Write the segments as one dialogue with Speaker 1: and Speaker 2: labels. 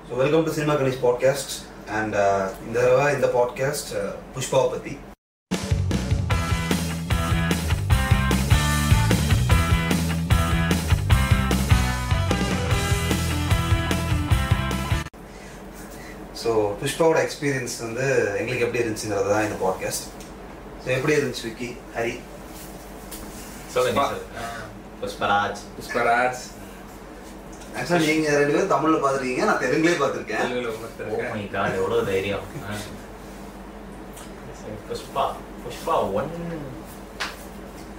Speaker 1: So welcome to Cinema Ganesh podcast and in the podcast Pushpa பத்தி. So புஷ்பாவோட experience வந்து எங்களுக்கு எப்படி இருந்துச்சுங்கிறது தான் இந்த பாட்காஸ்ட். ஸோ எப்படி இருந்துச்சு விக்கி, ஹரி?
Speaker 2: புஷ்பராஜ்
Speaker 1: ஆக்சுவலாக நீங்கள் ரெண்டு பேரும் தமிழில் பார்த்துருக்கீங்க, நான் தெலுங்குலேயே பார்த்துருக்கேன்.
Speaker 3: எவ்வளோ தைரியம். புஷ்பா ஒன்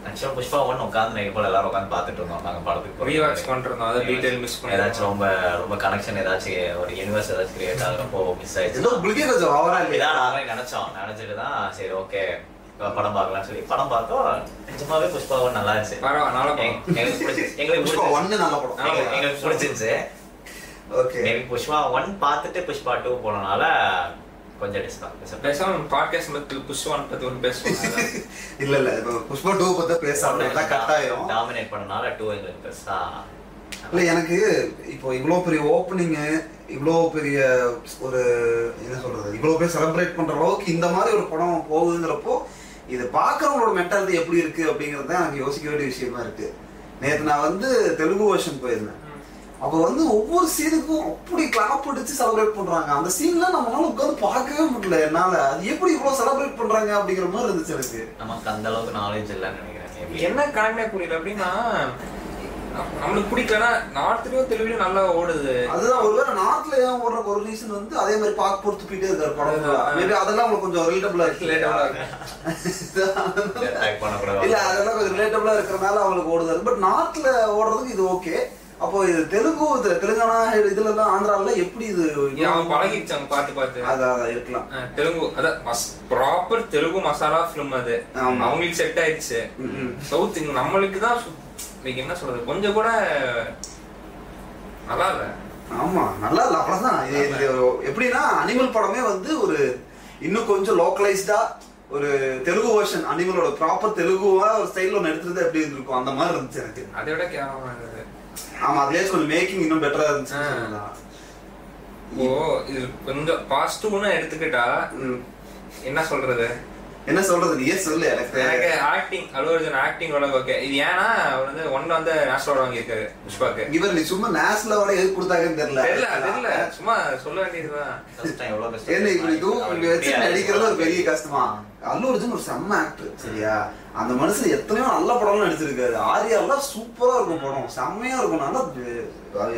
Speaker 3: ஆக்சுவலாக புஷ்பா ஒன் உட்காந்து நைட் போல எல்லாரும் உட்காந்து பார்த்துட்டு இருந்தோம். நாங்கள் படத்துக்கு
Speaker 2: ரீவாட்ச் பண்ணிருந்தோம். அதை டீடைல் மிஸ் பண்ணி
Speaker 3: ஏதாச்சும் ரொம்ப கனெக்ஷன் ஏதாச்சும் ஒரு யூனிவர்ஸ் ஏதாச்சும் கிரியேட் ஆகிறப்போ மிஸ் ஆயிடுச்சு.
Speaker 1: உங்களுக்கே கொஞ்சம் ஓவரா இல்லையா?
Speaker 3: நாங்களே நினைச்சிட்டு தான் சரி ஓகே படம் பார்க்கலாம்னு சொல்லி படம் பார்த்தோம். நிஜமாவே புஷ்பா ஒன் நல்லா இருந்துச்சு. எங்களுக்கு பிடிச்சிருந்துச்சு.
Speaker 1: ஓகே,
Speaker 3: புஷ்பா ஒன் பார்த்துட்டு புஷ்பா டூ போனனால கொஞ்சம்
Speaker 2: பேசாம பாட்காஸ்ட் பத்தி புஷ்பா ஒன் பத்தி ஒரு பேசுவாங்க.
Speaker 1: இல்ல புஷ்பா டூ பத்தி பேசாம கட்டாயம்
Speaker 3: டாமினேட் பண்ணனால டூ எங்களுக்கு பெருசா
Speaker 1: இல்ல. எனக்கு இப்போ இவ்வளோ பெரிய ஓப்பனிங், இவ்வளோ பெரிய ஒரு என்ன சொல்றது, இவ்வளோ பேர் செலிப்ரேட் பண்ற அளவுக்கு இந்த மாதிரி ஒரு படம் போகுதுங்கிறப்போ இது பார்க்கறவங்களோட மென்டாலிட்டி எப்படி இருக்கு அப்படிங்கிறது தான் எனக்கு யோசிக்க வேண்டிய விஷயமா இருக்கு. நேற்று நான் வந்து தெலுங்கு வெர்ஷன் போயிருந்தேன். அப்போ வந்து ஒவ்வொரு சீனுக்கும் அப்படி கிளாப் அடிச்சு செலிப்ரேட் பண்றாங்க. அந்த சீன்லாம் நம்மளால உட்காந்து பார்க்கவே முடியல என்னால. அது எப்படி இவ்வளவு செலிப்ரேட் பண்றாங்க அப்படிங்கிற மாதிரி இருந்துச்சு எனக்கு.
Speaker 3: நமக்கு அந்த அளவுக்கு நாலேஜ் இல்லைன்னு நினைக்கிறேன்.
Speaker 2: என்ன கனெக்டே புரியல. அப்படின்னா நம்மளுக்கு பிடிக்கலன்னா நார்த்லயும் தெலுங்குலயும் நல்லா ஓடுது.
Speaker 1: அதுதான் ஒருவேளை நார்த்ல ஏன் ஓடுற ஒரு ரீசன் வந்து அதே மாதிரி பார்க்க போட்டு துப்பிட்டே இருக்காரு படம். மேபி அதெல்லாம் உங்களுக்கு கொஞ்சம் ரிலேட்டபிளா இருக்கு. இல்ல அதெல்லாம் கொஞ்சம் ரிலேட்டபிளா இருக்கிறதுனால அவங்களுக்கு ஓடுது. பட் நார்த்ல ஓடுறதுக்கு இது ஓகே. அப்போ இது தெலுங்கானா இதுல எல்லாம் ஆந்திரால எப்படி இது
Speaker 2: பழகிடுச்சாங்க பார்த்து
Speaker 1: அதான் இருக்கலாம்.
Speaker 2: தெலுங்கு அதான் ப்ராப்பர் தெலுங்கு மசாலா பிலிம் அது அவங்களுக்கு செட் ஆயிடுச்சு. சவுத் நம்மளுக்கு தான் என்ன சொல்றது கொஞ்சம் கூட நல்லா இல்ல.
Speaker 1: ஆமா நல்லா இல்ல. அவ்வளவுதான். இது எப்படின்னா அனிமல் படமே வந்து ஒரு இன்னும் கொஞ்சம் லோக்கலைஸ்டா ஒரு தெலுங்கு வெர்ஷன் அனிமலோட ப்ராப்பர் தெலுங்குவா ஒரு ஸ்டைல்ல ஒன்று எடுத்துறது எப்படி இருந்திருக்கும் அந்த மாதிரி இருந்துச்சு எனக்கு.
Speaker 2: அதை விட கேவலமா இருந்தது.
Speaker 1: ஆமா, அதுலயே கொஞ்சம் மேக்கிங் இன்னும் பெட்டரா இருந்துச்சு.
Speaker 2: ஓ இது கொஞ்சம் பாஸ்ட் ஒன்னு எடுத்துக்கிட்டா என்ன சொல்றது
Speaker 1: நீயே சொல்லு. எனக்கு
Speaker 2: ஆக்டிங் அல்லு அர்ஜுன் ஆக்டிங்கோட ஓகே. இது ஏன்னா அவர் வந்து ஒன்ல வந்து நேஷனல் வாங்கியிருக்காரு புஷ்பாக்கு.
Speaker 1: இவர் நீ சும்மா நேஷனல் அவார்டு எது கொடுத்தாங்கன்னு தெரியல.
Speaker 2: சும்மா சொல்ல வேண்டியதுதான்.
Speaker 1: நடிக்கிறது ஒரு பெரிய கஷ்டமா. அல்லு அர்ஜுன் ஒரு செம்ம ஆக்டர் சரியா. அந்த மனுஷன் எத்தனையோ நல்ல படம்லாம் நடிச்சிருக்காரு. ஆர்யா எல்லாம் சூப்பரா இருக்கும் படம், செம்மையா இருக்கும். நல்லா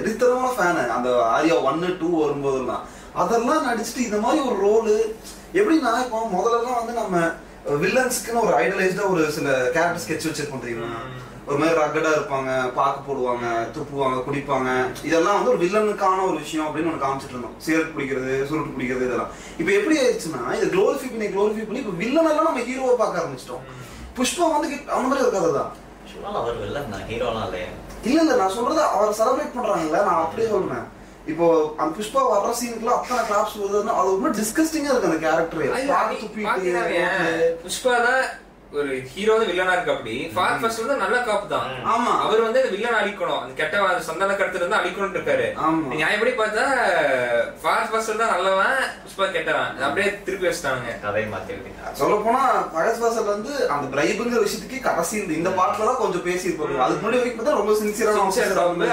Speaker 1: எரித்தனமான ஃபேனு அந்த ஆர்யா 1, 2 வரும்போதெல்லாம் அதெல்லாம் நடிச்சுட்டு இந்த மாதிரி ஒரு ரோலு. எப்படின்னா இப்போ முதல்லலாம் வந்து நம்ம வில்லன்ஸ்க்குன்னு ஒரு ஐடலைஸ்டா ஒரு சில கேரக்டர் ஸ்கெட்ச் வச்சிருக்கோம் தெரியுமா. ஒரு மாதிரி ரக்கடா இருப்பாங்க, பாக்கு போடுவாங்க, துப்புவாங்க, குடிப்பாங்க. இதெல்லாம் வந்து ஒரு வில்லனுக்கான ஒரு விஷயம் அப்படின்னு ஒன்று காமிச்சிட்டு இருந்தோம். சிகரெட் குடிக்கிறது, சுருட்டு குடிக்கிறது இதெல்லாம். இப்போ எப்படி ஆயிடுச்சுன்னா இது குளோரிஃபை பண்ணி இப்போ வில்லன் எல்லாம் நம்ம ஹீரோவை பார்க்க ஆரம்பிச்சிட்டோம். புஷ்பா வந்து அந்த மாதிரி ஒரு கதை தான்.
Speaker 3: அவர் வில்லன் தான், ஹீரோலாம் இல்லையா?
Speaker 1: இல்ல நான் சொல்றது அவர் செலிப்ரேட் பண்றாங்கல்ல, நான் அப்படியே சொல்றேன். இப்போ அந்த புஷ்பா வர்ற சீனுக்குலாம் அத்தனை கிளாப்ஸ் வருதுன்னா அது ரொம்ப டிஸ்கஸ்டிங்கா இருக்கு அந்த கேரக்டர்.
Speaker 2: புஷ்பா தான் ஒரு ஹீரோ வில்லனா இருக்கு. அப்படி ஃபர்ஸ்ட் வந்து நல்ல காப்பு தான். ஆமா, அவர் வந்து வில்லன் அழிக்கணும், அந்த கெட்ட சந்தான கடத்துல இருந்து அழிக்கணும் இருக்காரு. நியாயப்படி பார்த்தா ஃபர்ஸ்ட் தான் நல்லவன், புஷ்பா கெட்டவன். அப்படியே திருப்பி வச்சுட்டாங்க கதையை மாத்தி.
Speaker 1: சொல்ல போனா ஃபர்ஸ்ட் வந்து அந்த பிரைபுங்கிற விஷயத்துக்கு கடைசி இந்த பாட்டுல தான் கொஞ்சம் பேசி இருப்பாங்க. அதுக்கு முன்னாடி வரைக்கும் பார்த்தா ரொம்ப சின்சியரா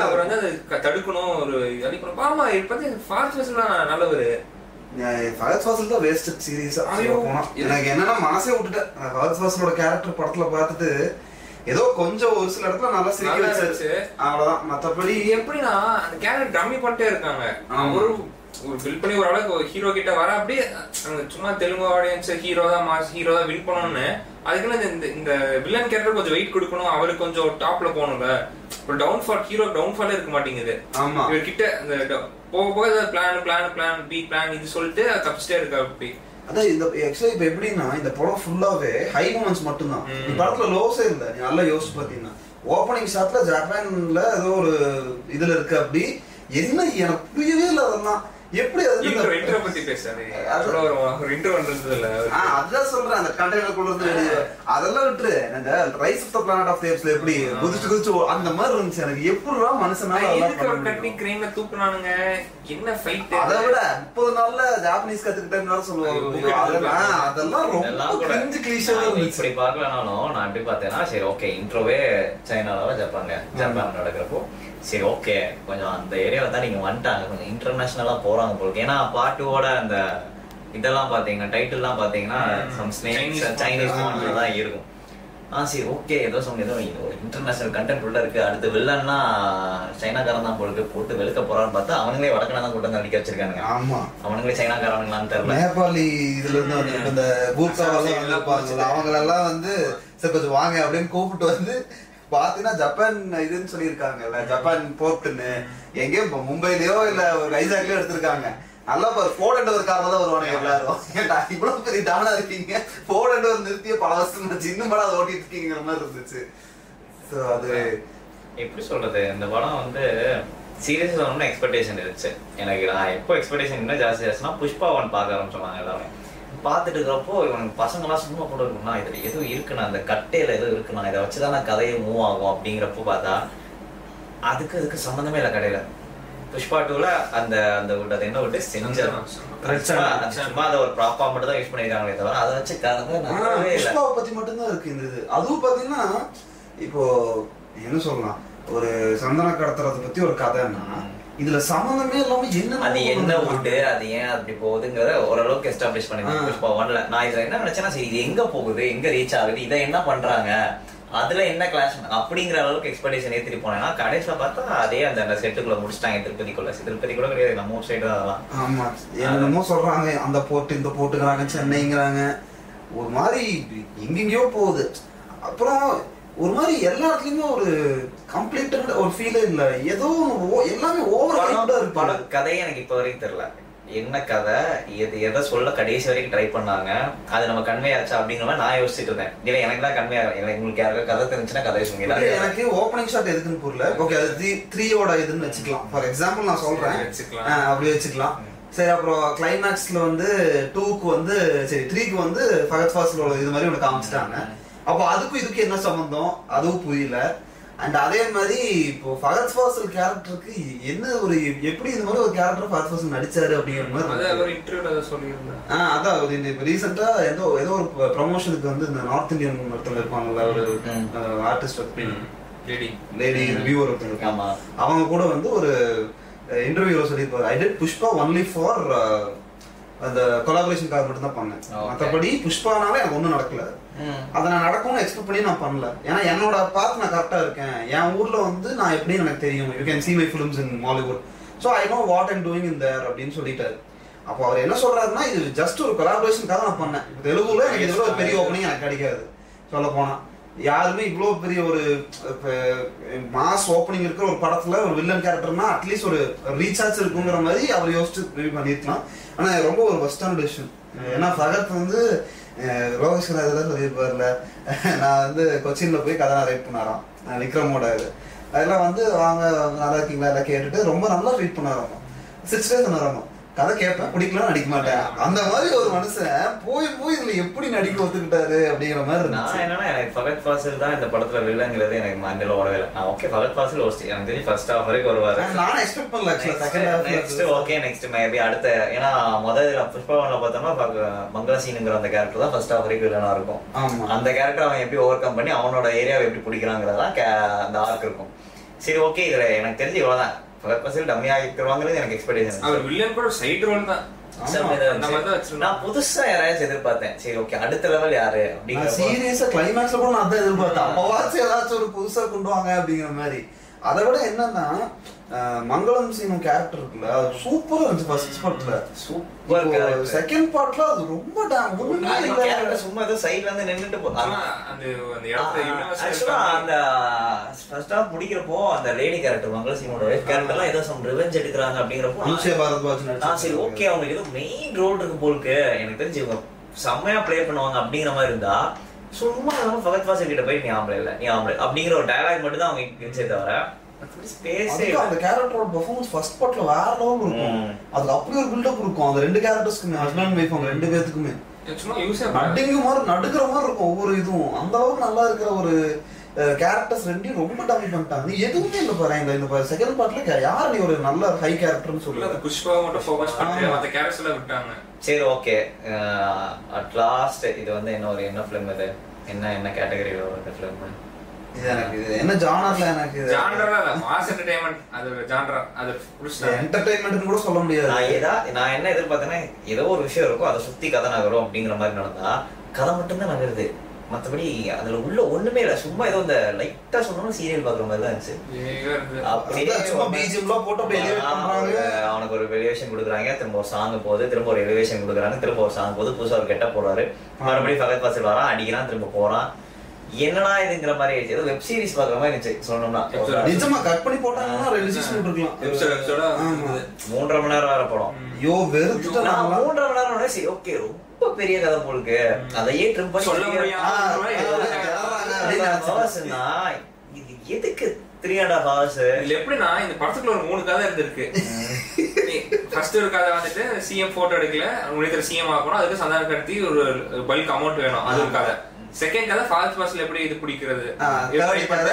Speaker 2: அவர் வந்து அதை தடுக்கணும், ஒரு அழிக்கணும். ஆமா இப்ப ஃபர்ஸ்ட் நல்லவர்.
Speaker 1: ஃபஹத் ஃபாசில் தான் வேஸ்ட் சீரியஸா. எனக்கு என்னன்னா மனசே விட்டுட்டேன். ஃபஹத் ஃபாசிலோட கேரக்டர் படத்துல பார்த்துட்டு ஏதோ கொஞ்சம் ஒரு சில இடத்துல நல்லா சிரிக்க வச்சிருச்சு, அவ்வளவுதான். மத்தபடி
Speaker 2: எப்படின்னா அந்த கேரக்டர் டம்மி பண்ணிட்டே இருக்காங்க. ஒரு பில் பண்ணி ஒரு அளவுக்கு ஹீரோ கிட்ட வர அப்படியே சும்மா தெலுங்கு ஆடியன்ஸ் ஹீரோ தான் வின் பண்ணணும்னு அதுக்குன்னு இந்த வில்லன் கேரக்டர் கொஞ்சம் வெயிட் கொடுக்கணும், அவருக்கு கொஞ்சம் டாப்ல போகணும்ல. ஒரு டவுன்ஃபால் ஹீரோ டவுன்ஃபாலே இருக்க மாட்டேங்குது. இவர்கிட்ட இந்த போக போக பிளான் இது சொல்லிட்டு தப்பிச்சிட்டே இருக்கா. அப்படி
Speaker 1: அதான் இந்த ஆக்சுவலி இப்ப எப்படின்னா இந்த படம் ஃபுல்லாவே ஹை மூமெண்ட்ஸ் மட்டும்தான். இந்த படத்துல லோஸே இல்ல. நீ நல்லா யோசிச்சு பாத்தீங்கன்னா ஓப்பனிங் ஷாட்ல ஜப்பான்ல ஏதோ ஒரு இதுல இருக்கு. அப்படி என்ன எனக்கு புரியவே இல்லை. அதெல்லாம் எப்படி
Speaker 2: இன்ட்ரோ பத்தி பேசாரு. ஒரு இன்ட்ரோ பண்றது இல்ல.
Speaker 1: அதுதான் சொல்றேன், அந்த கண்டெய்னருக்குள்ள இருந்து வெளியே அதெல்லாம் விட்டுரு. அந்த rise of the planet of தேப்ஸ்ல எப்படி குதிச்சு அந்த மாதிரி இருந்துச்சு. எனக்கு எப்படிடா மனுஷனால
Speaker 2: கட்டி கிரெயின்ல தூக்குனானுங்க, என்ன ஃபைட்.
Speaker 1: அதை விட 30 நாள்ல ஜாப்பனீஸ் கத்துக்கிட்டேன்னு சொல்லுவாங்க. அதெல்லாம் ரொம்ப கிரிஞ்சு கிளீஷேவா இருந்துச்சு.
Speaker 3: இப்படி பார்க்கலனாலும் நான் எப்படி பார்த்தேன்னா, சரி ஓகே இன்ட்ரோவே சைனால ஜப்பான் நடக்கிறப்போ சரி ஓகே கொஞ்சம் அந்த ஏரியாவில் தான் நீங்க வந்துட்டாங்க, கொஞ்சம் இன்டர்நேஷனலா போறாங்க போல. ஏன்னா பாட்டுவோட அந்த இதெல்லாம் பாத்தீங்கன்னா டைட்டில்லாம் பாத்தீங்கன்னா சைனீஸ் மாடல் தான் இருக்கும். சரி ஓகே ஏதோ ஏதோ இன்டர்நேஷனல் கண்டென்ட் உள்ள இருக்கு, அடுத்து வில்லன்னா சைனாக்காரன் தான் போல போட்டு வெளுக்க போறான்னு பார்த்தா அவங்களே வடக்கனா தான் கூட்டம் நடிக்க வச்சிருக்காங்க.
Speaker 1: ஆமா
Speaker 3: அவங்களே சைனாக்காரங்களான்னு தெரியல.
Speaker 1: நேபாளி இதுல இருந்து இந்த அவங்களெல்லாம் வந்து சரி கொஞ்சம் வாங்க அப்படின்னு கூப்பிட்டு வந்து பாத்தீங்கன்னா ஜப்பான் இதுன்னு சொல்லியிருக்காங்கல்ல, ஜப்பான் போர்ட்டுன்னு எங்கேயோ மும்பைலயோ இல்ல வைசாக்லயோ எடுத்திருக்காங்க. நல்லா போர்ட் ஒரு காரணம் தான் வருவானுங்க எல்லாரும். ஏன்டா இவ்வளவு பெரிய டானா இருக்கீங்க, போர்ட் நிறுத்திய பல வருஷம் இன்னும் படம் அதை ஓட்டிட்டு இருக்கீங்கிற மாதிரி இருந்துச்சு. அது
Speaker 3: எப்படி சொல்றது, இந்த படம் வந்து சீரியஸா ஒன்னும் எக்ஸ்பெக்டேஷன் இருந்துச்சு எனக்கு. நான் எப்போ எக்ஸ்பெக்டேஷன் இன்னும் ஜாஸ்தி ஆச்சுன்னா புஷ்பா 1 பார்க்க ஆரம்பிச்சோம் எல்லாமே. பார்த்துட்டு இருக்கிறப்போ இவனுக்கு பசங்களாம் சும்மா கூட இருக்குன்னா இதுல எதுவும் இருக்குண்ணா, அந்த கட்டையில எதுவும் இருக்குண்ணா, இதை வச்சுதான் நான் கதையை மூவ் ஆகும் அப்படிங்கிறப்போ பார்த்தா அதுக்கு சம்மந்தமே இல்லை. கடையில புஷ்பா 2ல அந்த என்ன விட்டு செஞ்சிடும் சும்மா அதை ஒரு ப்ராப்பா மட்டும் தான் யூஸ் பண்ணிருக்காங்களே தவிர அதை வச்சு கதை
Speaker 1: புஷ்பாவை பத்தி மட்டும்தான் இருக்கு இந்த இது. அதுவும் பாத்தீங்கன்னா இப்போ என்ன சொல்லலாம், ஒரு சந்தன கடத்துறத பத்தி ஒரு கதைன்னா இதுல சம்பந்தமே இல்லாம என்ன
Speaker 3: அது என்ன உண்டு, அது ஏன் அப்படி போகுதுங்கிறத ஓரளவுக்கு எஸ்டாப்ளிஷ் பண்ணிருக்காங்க புஷ்பா 1ல. நான் இதுல என்ன நினைச்சேன்னா, சரி இது எங்க போகுது, எங்க ரீச் ஆகுது, இதை என்ன பண்றாங்க, அதுல என்ன கிளாஸ் அப்படிங்கிற அளவுக்கு எக்ஸ்பெக்டேஷன் ஏத்திட்டு போனேன்னா கடைசியில பார்த்தா அதே அந்த செட்டுக்குள்ள முடிச்சிட்டாங்க. திருப்பதி கூட கிடையாது, நம்ம ஊர் சைடு அதெல்லாம்.
Speaker 1: ஆமா என்னமோ சொல்றாங்க, அந்த போட்டு இந்த போட்டுக்கிறாங்க, சென்னைங்கிறாங்க, ஒரு மாதிரி எங்கெங்கயோ போகுது. அப்புறம் ஒரு மாதிரி எல்லா இடத்துலயுமே ஒரு கம்ப்ளீட்டட் ஒரு ஃபீலே இல்ல, ஏதோ எல்லாமே ஓவர் ஹைப்டா இருக்கு.
Speaker 3: பட கதையே எனக்கு இப்ப வரைக்கும் தெரியல என்ன கதை, எதை சொல்ல கடைசி வரைக்கும் ட்ரை பண்ணாங்க, அது நம்ம கன்வே ஆச்சா அப்படிங்கிற மாதிரி நான் யோசிச்சுட்டு இருந்தேன். இல்லை எனக்கு தான் கன்வே ஆகும். உங்களுக்கு யாருக்கும் கதை தெரிஞ்சுன்னா கதையை சொல்லுங்க.
Speaker 1: எனக்கு ஓப்பனிங் ஷாட் எதுக்குன்னு புரியல. ஓகே அது 3யோட இதுன்னு வச்சுக்கலாம். ஃபார் எக்ஸாம்பிள் நான் சொல்றேன், அப்படி வச்சுக்கலாம். சரி அப்புறம் கிளைமேக்ஸ்ல வந்து 2க்கு வந்து சரி 3க்கு வந்து ஃபகத் ஃபாசிலோட இது மாதிரி ஒன்று காமிச்சிட்டாங்க. அப்போ அதுக்கும் இதுக்கு என்ன சம்பந்தம் அதுவும் புரியல. அண்ட் அதே மாதிரி இப்போ ஃபகத் ஃபாசில் கேரக்டருக்கு என்ன ஒரு எப்படி இந்த மாதிரி ஒரு கேரக்டர் ஃபகத் ஃபாசில் நடிச்சாரு அப்படிங்கிற மாதிரி. அதான் இப்போ ரீசெண்டா ஏதோ ஒரு ப்ரமோஷனுக்கு வந்து இந்த நார்த் இந்தியன் ஒருத்தவங்க இருப்பாங்கல்ல, ஒரு ஆர்டிஸ்ட் லேடி ரிவ்யூவர் ஒருத்தவங்க இருக்காங்க, அவங்க கூட வந்து ஒரு இன்டர்வியூல சொல்லியிருப்பாரு, I did Pushpa only for அந்த கொலாபரேஷனுக்காக மட்டும் தான் பண்ணேன், மற்றபடி புஷ்பானால எனக்கு ஒன்றும் நடக்கல, அதை நான் நடக்கும்னு எக்ஸ்பெக்ட் பண்ணி நான் பண்ணல. ஏன்னா என்னோட பார்த்து நான் கரெக்டா இருக்கேன், என் ஊர்ல வந்து நான் எப்படின்னு எனக்கு தெரியும், you can see my films in Mollywood, so I know what I'm doing in there அப்படின்னு சொல்லிட்டாரு. அப்போ அவர் என்ன சொல்றாருன்னா, இது ஜஸ்ட் ஒரு கொலாபரேஷனுக்காக நான் பண்ணேன். இப்போ தெலுங்குல எனக்கு இவ்வளோ ஒரு பெரிய ஓப்பனிங் எனக்கு கிடைக்காது சொல்ல போனா. யாருமே இவ்வளோ பெரிய ஒரு மாஸ் ஓப்பனிங் இருக்கிற ஒரு படத்துல ஒரு வில்லன் கேரக்டர்னா அட்லீஸ்ட் ஒரு ரீசார்ஜ் இருக்குங்கிற மாதிரி அவர் யோசிச்சு பண்ணிருக்கலாம். ஆனா ரொம்ப ஒரு பெஸ்டான டிசிஷன். ஏன்னா ஃபகத் வந்து ரோகேஷ் இதெல்லாம் சொல்லியிருப்பார்ல, நான் வந்து கொச்சின்ல போய் கதை ரைட் பண்ணாராம் விக்ரமோட இது, அதெல்லாம் வந்து வாங்க நல்லா இருக்கீங்களா எல்லாம் கேட்டுட்டு ரொம்ப நல்லா ட்ரீட் பண்ணாராம். 6 days சொன்னாராம், கதை கேட்பேன் பிடிக்கலாம் நடிக்க மாட்டேன். அந்த மாதிரி ஒரு மனுஷன் போய் இதுல எப்படி நடிக்க ஒத்துக்கிட்டாரு அப்படிங்கிற மாதிரி.
Speaker 3: நான் என்னன்னா எனக்கு ஃபகத் ஃபாசில் தான் இந்த படத்துல வில்லங்கிறது எனக்கு மண்ணில ஓடவே இல்லை. நான் ஓகே ஃபகத் ஃபாசில் எனக்கு தெரியும் ஃபர்ஸ்ட் ஹாஃப் வரைக்கும் வருவாரு,
Speaker 1: நான் எக்ஸ்பெக்ட் பண்ணல. Second half
Speaker 3: next okay next maybe அடுத்த, ஏன்னா முதல்ல புஷ்பா 1ல பார்த்தோம்னா மங்களசீனுங்கிற அந்த கேரக்டர் தான் ஃபர்ஸ்ட் ஹாஃப் வரைக்கும் வில்லனா இருக்கும். அந்த கேரக்டர் அவன் எப்படி ஓவர் கம் பண்ணி அவனோட ஏரியாவை எப்படி பிடிக்கிறாங்கிறதான் அந்த ஆர்க் இருக்கும். சரி ஓகே இதுல எனக்கு தெரிஞ்சு இவ்வளவுதான், டம்மியா இருக்கிறவாங்கிறது எனக்கு எக்ஸ்பெக்டேஷன்.
Speaker 2: அவர் வில்லன் கூட சைடு ரோல் தான்.
Speaker 3: நான் புதுசா யாராச்சும் எதிர்பார்த்தேன், சரி ஓகே அடுத்த லெவல் யாரு அப்படிங்கிற
Speaker 1: சீரியஸா கிளைமேக்ஸ்ல கூட நான் தான் எதிர்பார்த்தேன், அப்பவாச்சும் ஏதாச்சும் ஒரு புதுசா கொண்டு வாங்க அப்படிங்கிற மாதிரி. அதை விட என்னன்னா மங்களம் சீனும் கேரக்டர் இருக்குல்ல, அது சூப்பரா இருந்துச்சு ஃபர்ஸ்ட் பார்ட்ல.
Speaker 3: Super character.
Speaker 1: செகண்ட் பார்ட்ல அது ரொம்ப
Speaker 3: கேரக்டர் சும்மா ஏதோ சைடுல இருந்து நின்னுட்டு போறாங்க. அந்த ஆக்சுவலா அந்த ஃபர்ஸ்ட் ஹாஃப் முடிக்கிறப்போ அந்த லேடி கேரக்டர் மங்களம் சீனோட கேரக்டர்லாம் ஏதோ சம் ரிவெஞ்ச் எடுக்கறாங்க அப்படிங்கறப்போ
Speaker 1: அனுஷா பாரத்வாஜ்
Speaker 3: சரி ஓகே அவங்களுக்கு ஏதோ மெயின் ரோல் இருக்கு போலுக்கு, எனக்கு தெரிஞ்சு இவங்க செம்மையா ப்ளே பண்ணுவாங்க அப்படிங்கிற மாதிரி இருந்தா, சும்மா ஃபகத் ஃபாசில் கிட்ட போய் நீ ஆம்பளை இல்ல நீ ஆம்பளை அப்படிங்கிற ஒரு டயலாக் மட்டும் தான் அவங்க இருந்துச்சே தவிர
Speaker 1: அந்த கேரக்டரோட பெர்ஃபார்மன்ஸ் ஃபர்ஸ்ட் பார்ட்ல வேற லெவல் இருக்கும். அதுக்கு அப்படி ஒரு பில்டப் இருக்கும் அந்த ரெண்டு கேரக்டர்ஸ்க்குமே, ஹஸ்பண்ட் வைஃப் அவங்க ரெண்டு பேத்துக்குமே நடுங்க மாதிரி நடுக்கிற மாதிரி இருக்கும் ஒவ்வொரு இதுவும். அந்த அளவுக்கு நல்லா இருக்கிற ஒரு கேரக்டர்ஸ் ரெண்டையும் ரொம்ப டம்மி பண்ணிட்டாங்க. எதுவுமே இல்ல பாரு இந்த செகண்ட் பார்ட்ல யார் நீ ஒரு நல்ல ஹை கேரக்டர்னு சொல்லல,
Speaker 2: புஷ்பா மட்டும் ஃபோக்கஸ் பண்ணி மத்த கேரக்டர்ஸ்ல விட்டாங்க.
Speaker 3: சரி ஓகே, அட் லாஸ்ட் இது வந்து என்ன ஃபிலிம் இது, என்ன கேட்டகரியில வரும் இந்த ஃபிலிம்?
Speaker 1: இது எனக்கு இது என்ன ஜானர்ல, எனக்கு
Speaker 2: ஜானரா இல்ல மாஸ் என்டர்டெயின்மென்ட், அது ஜானரா, அது
Speaker 1: என்டர்டெயின்மென்ட்னு கூட சொல்ல முடியாது.
Speaker 3: நான் என்ன எதிர்பார்த்தேன்னா ஏதோ ஒரு விஷயம் இருக்கும் அதை சுத்தி கதை நகரும் அப்படிங்கிற மாதிரி நடந்தா கதை மட்டும்தான் நகருது, மற்றபடி அதுல உள்ள ஒண்ணுமே இல்ல. சும்மா ஏதோ இந்த லைட்டா சொல்லணும் சீரியல் பாக்குற மாதிரி தான் இருந்துச்சு. அவனுக்கு ஒரு எலிவேஷன் கொடுக்குறாங்க, திரும்ப ஒரு சாங் போகுது, திரும்ப ஒரு எலிவேஷன் கொடுக்குறாங்க, திரும்ப ஒரு சாங் போகுது, புதுசா ஒரு கெட்ட போடுறாரு, மறுபடியும் ஃபகத் ஃபாசில் வரான், அடிக்கிறான், திரும்ப போறான். என்னடா இதுங்கிற மாதிரி ஆயிடுச்சு. ஏதோ வெப் சீரிஸ் பாக்குற மாதிரி இருந்துச்சு சொல்லணும்னா.
Speaker 1: நிஜமா கட் பண்ணி போட்டாங்கன்னா ரெண்டு சீசன் இருக்கலாம்.
Speaker 3: 3.5 மணி நேரம் வேற படம்.
Speaker 1: ஐயோ வெறுத்துட்டேன்.
Speaker 3: 3.5 மணி நேரம் சரி ஓகே, ரொம்ப பெரிய கதை போலுக்கு அதையே ட்ரிம் பண்ணி சொல்ல முடியாது. இது எதுக்கு 3.5 hours?
Speaker 2: இல்ல எப்படின்னா இந்த படத்துக்குள்ள ஒரு 3 கதை இருந்திருக்கு. ஃபர்ஸ்ட் ஒரு கதை வந்துட்டு சிஎம் போட்டோ எடுக்கல, உங்களுக்கு சிஎம் ஆகணும், அதுக்கு சந்தான கடத்தி ஒரு பல்க் அமௌண்ட் வேணும், அது ஒரு கதை. செகண்ட் கதை ஃபால்ஸ் பாஸ்ல எப்படி இது பிடிக்கிறது,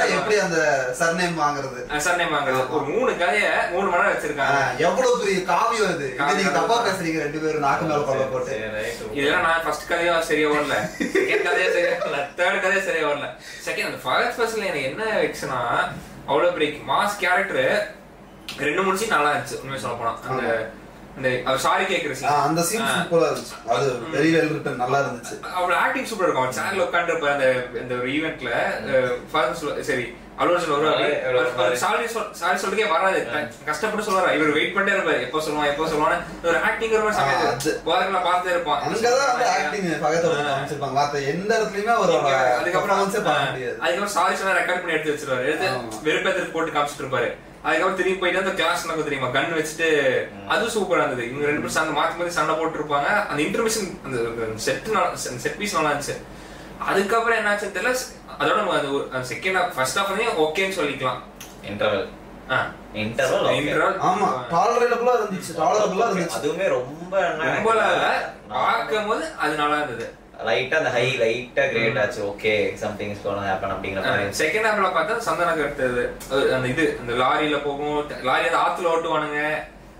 Speaker 1: எப்படி அந்த சர்நேம் வாங்குறது
Speaker 2: ஒரு 3 கதைய 3 மணி நேரம் வச்சிருக்காங்க.
Speaker 1: எவ்வளவு பெரிய காவியம் அது. நீங்க தப்பா பேசுறீங்க ரெண்டு பேரும் நாக்கு மேல கொல்ல போட்டு.
Speaker 2: இதெல்லாம் நான் ஃபர்ஸ்ட் கதையா சரியா வரல, செகண்ட் கதையா சரியா வரல, தேர்ட் கதையா சரியா வரல. செகண்ட் அந்த ஃபால்ஸ் பாஸ்ல எனக்கு என்ன வெக்ஸ்னா அவ்வளவு பெரிய மாஸ் கேரக்டர் 2-3 சீன் நல்லா இருந்துச்சு உண்மையை சொல்ல போனா. அந்த அவர் சாரி கேக்குற சீன்,
Speaker 1: அந்த சீன் சூப்பரா இருந்துச்சு. அது வெரி வெல் ரிட்டன், நல்லா இருந்துச்சு.
Speaker 2: அவரோட ஆக்டிங் சூப்பரா இருக்கும். அவர் சேர்ல உட்கார்ந்து இருப்பாரு அந்த ஒரு ஈவென்ட்ல, சரி அலுவலர் வருவாரு, சாரி சொல்றதுக்கே வராது, கஷ்டப்பட்டு சொல்லுவாரு, இவர் வெயிட் பண்ணிட்டே இருப்பாரு, எப்போ சொல்லுவான்னு ஒரு ஆக்டிங் ஒரு சமயத்து போதெல்லாம் பார்த்துட்டே இருப்பான்.
Speaker 1: எந்த இடத்துலயுமே ஒரு
Speaker 2: அதுக்கப்புறம் சாரி சொன்னா ரெக்கார்ட் பண்ணி எடுத்து வச்சிருவாரு, எடுத்து வெறுப்பேத்துக்கு போட்டு காமிச்சிட்டு இருப்பாரு. அதுக்கப்புறம் திரும்பி போயிட்டு அந்த கிளாஸ் நடக்கும் தெரியுமா, கன் வச்சுட்டு, அதுவும் சூப்பரா இருந்தது. இவங்க 2 பேரும் சண்டை மாத்தி சண்டை போட்டு இருப்பாங்க. அந்த இன்டர்மிஷன் அந்த செட் பீஸ் நல்லா இருந்துச்சு. அதுக்கப்புறம் என்னாச்சுன்னு தெரியல, அதோட செகண்ட் ஹாஃப் ஃபர்ஸ்ட் ஹாஃப் வந்து ஓகேன்னு சொல்லிக்கலாம்.
Speaker 3: அதுவுமே ரொம்ப
Speaker 2: பார்க்கும்போது அது நல்லா இருந்தது.
Speaker 3: லைட்டா அந்த ஹை லைட்டா கிரியேட் ஆச்சு. Okay something is going to happen அப்படிங்கிற மாதிரி.
Speaker 2: செகண்ட் ஹாஃப்ல பார்த்தா சந்தனக்கு அடுத்தது அந்த இது அந்த லாரியில போகும், லாரி அந்த ஆத்துல ஓட்டுவானுங்க.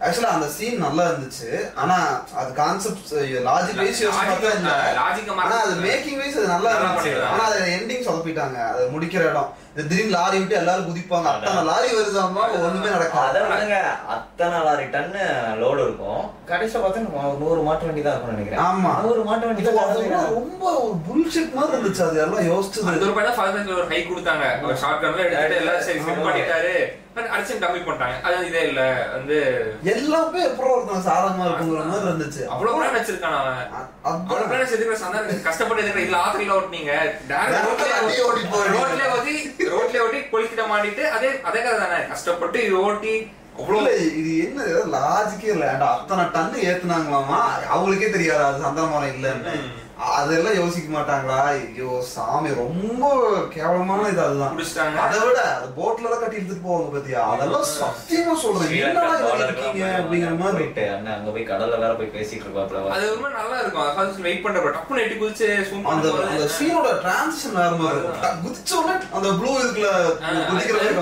Speaker 1: ஆக்சுவலா அந்த சீன் நல்லா இருந்துச்சு. ஆனா அது கான்செப்ட் லாஜிக் வைஸ் ஆனா அது மேக்கிங் வைஸ் அது நல்லா இருந்துச்சு. ஆனா அது எண்டிங் சொதப்பிட்டாங்க. அது முடிக்கிற இடம் திடீர்னு லாரி விட்டு எல்லாரும் குதிப்பாங்க, அத்தனை லாரி வருதாமா, ஒண்ணுமே நடக்காது.
Speaker 3: அதை விடுங்க, அத்தனை லாரி டன்னு லோடு இருக்கும், கடைசியா பார்த்தா 100 மாட்டு வண்டி தான் இருக்கும்னு நினைக்கிறேன்.
Speaker 1: ஆமா
Speaker 3: 100 மாட்டு வண்டி தான்.
Speaker 1: ரொம்ப ஒரு புல்ஷிட் மாதிரி இருந்துச்சு. அது எல்லாம் யோசிச்சு
Speaker 2: ஒரு பையன் ஃபாதர்ல ஒரு ஹை கொடுத்தாங்க, ஒரு ஷார்ட் கன்ல எடுத்துட்டு எல்லாம் சரி ஃபிட் பண்ணிட்டாரு, பட் அடிச்சு டம்மி பண்ணிட்டாங்க. அது இதே இல்ல வந்து எல்லாமே
Speaker 1: எப்பறம் ஒருத்தன் சாதாரணமா இருக்குங்கிற மாதிரி இருந்துச்சு.
Speaker 2: அவ்வளவு பிளான் வச்சிருக்கான் அவன். அவ்வளவு பிளான் வச்சிருக்கிற சந்தா கஷ்டப்பட்டு இருக்கிற இல்ல ஆத்திரில ஓட்டுனீங்க ரோட்ல ஓட்டி கொளுத்திட்ட மாட்டிட்டு அதே கதை தானே, கஷ்டப்பட்டு இது ஓட்டி அவ்வளவு.
Speaker 1: இது என்ன லாஜிக்கே இல்ல. அத்தனை டன்னு ஏத்துனாங்களாமா, அவங்களுக்கே தெரியாது அது சந்தன மரம் இல்லன்னு. அதெல்லாம் யோசிக்க மாட்டாங்களா? ஐயோ சாமி, ரொம்ப கேவலமான இது. அதுதான் அதை விட அது போட்ல தான் கட்டி எடுத்துட்டு போவாங்க பாத்தியா, அதெல்லாம் சத்தியமா சொல்றேன் அப்படிங்கிற மாதிரி.
Speaker 3: அங்க போய் கடல்ல வேற போய் பேசிட்டு இருப்பாப்ல,
Speaker 2: அது ரொம்ப நல்லா இருக்கும். வெயிட் பண்றப்ப டப்புன்னு எட்டி குதிச்சு
Speaker 1: அந்த சீனோட டிரான்சிஷன் வேற மாதிரி இருக்கும். குதிச்ச உடனே அந்த ப்ளூ இதுக்குள்ள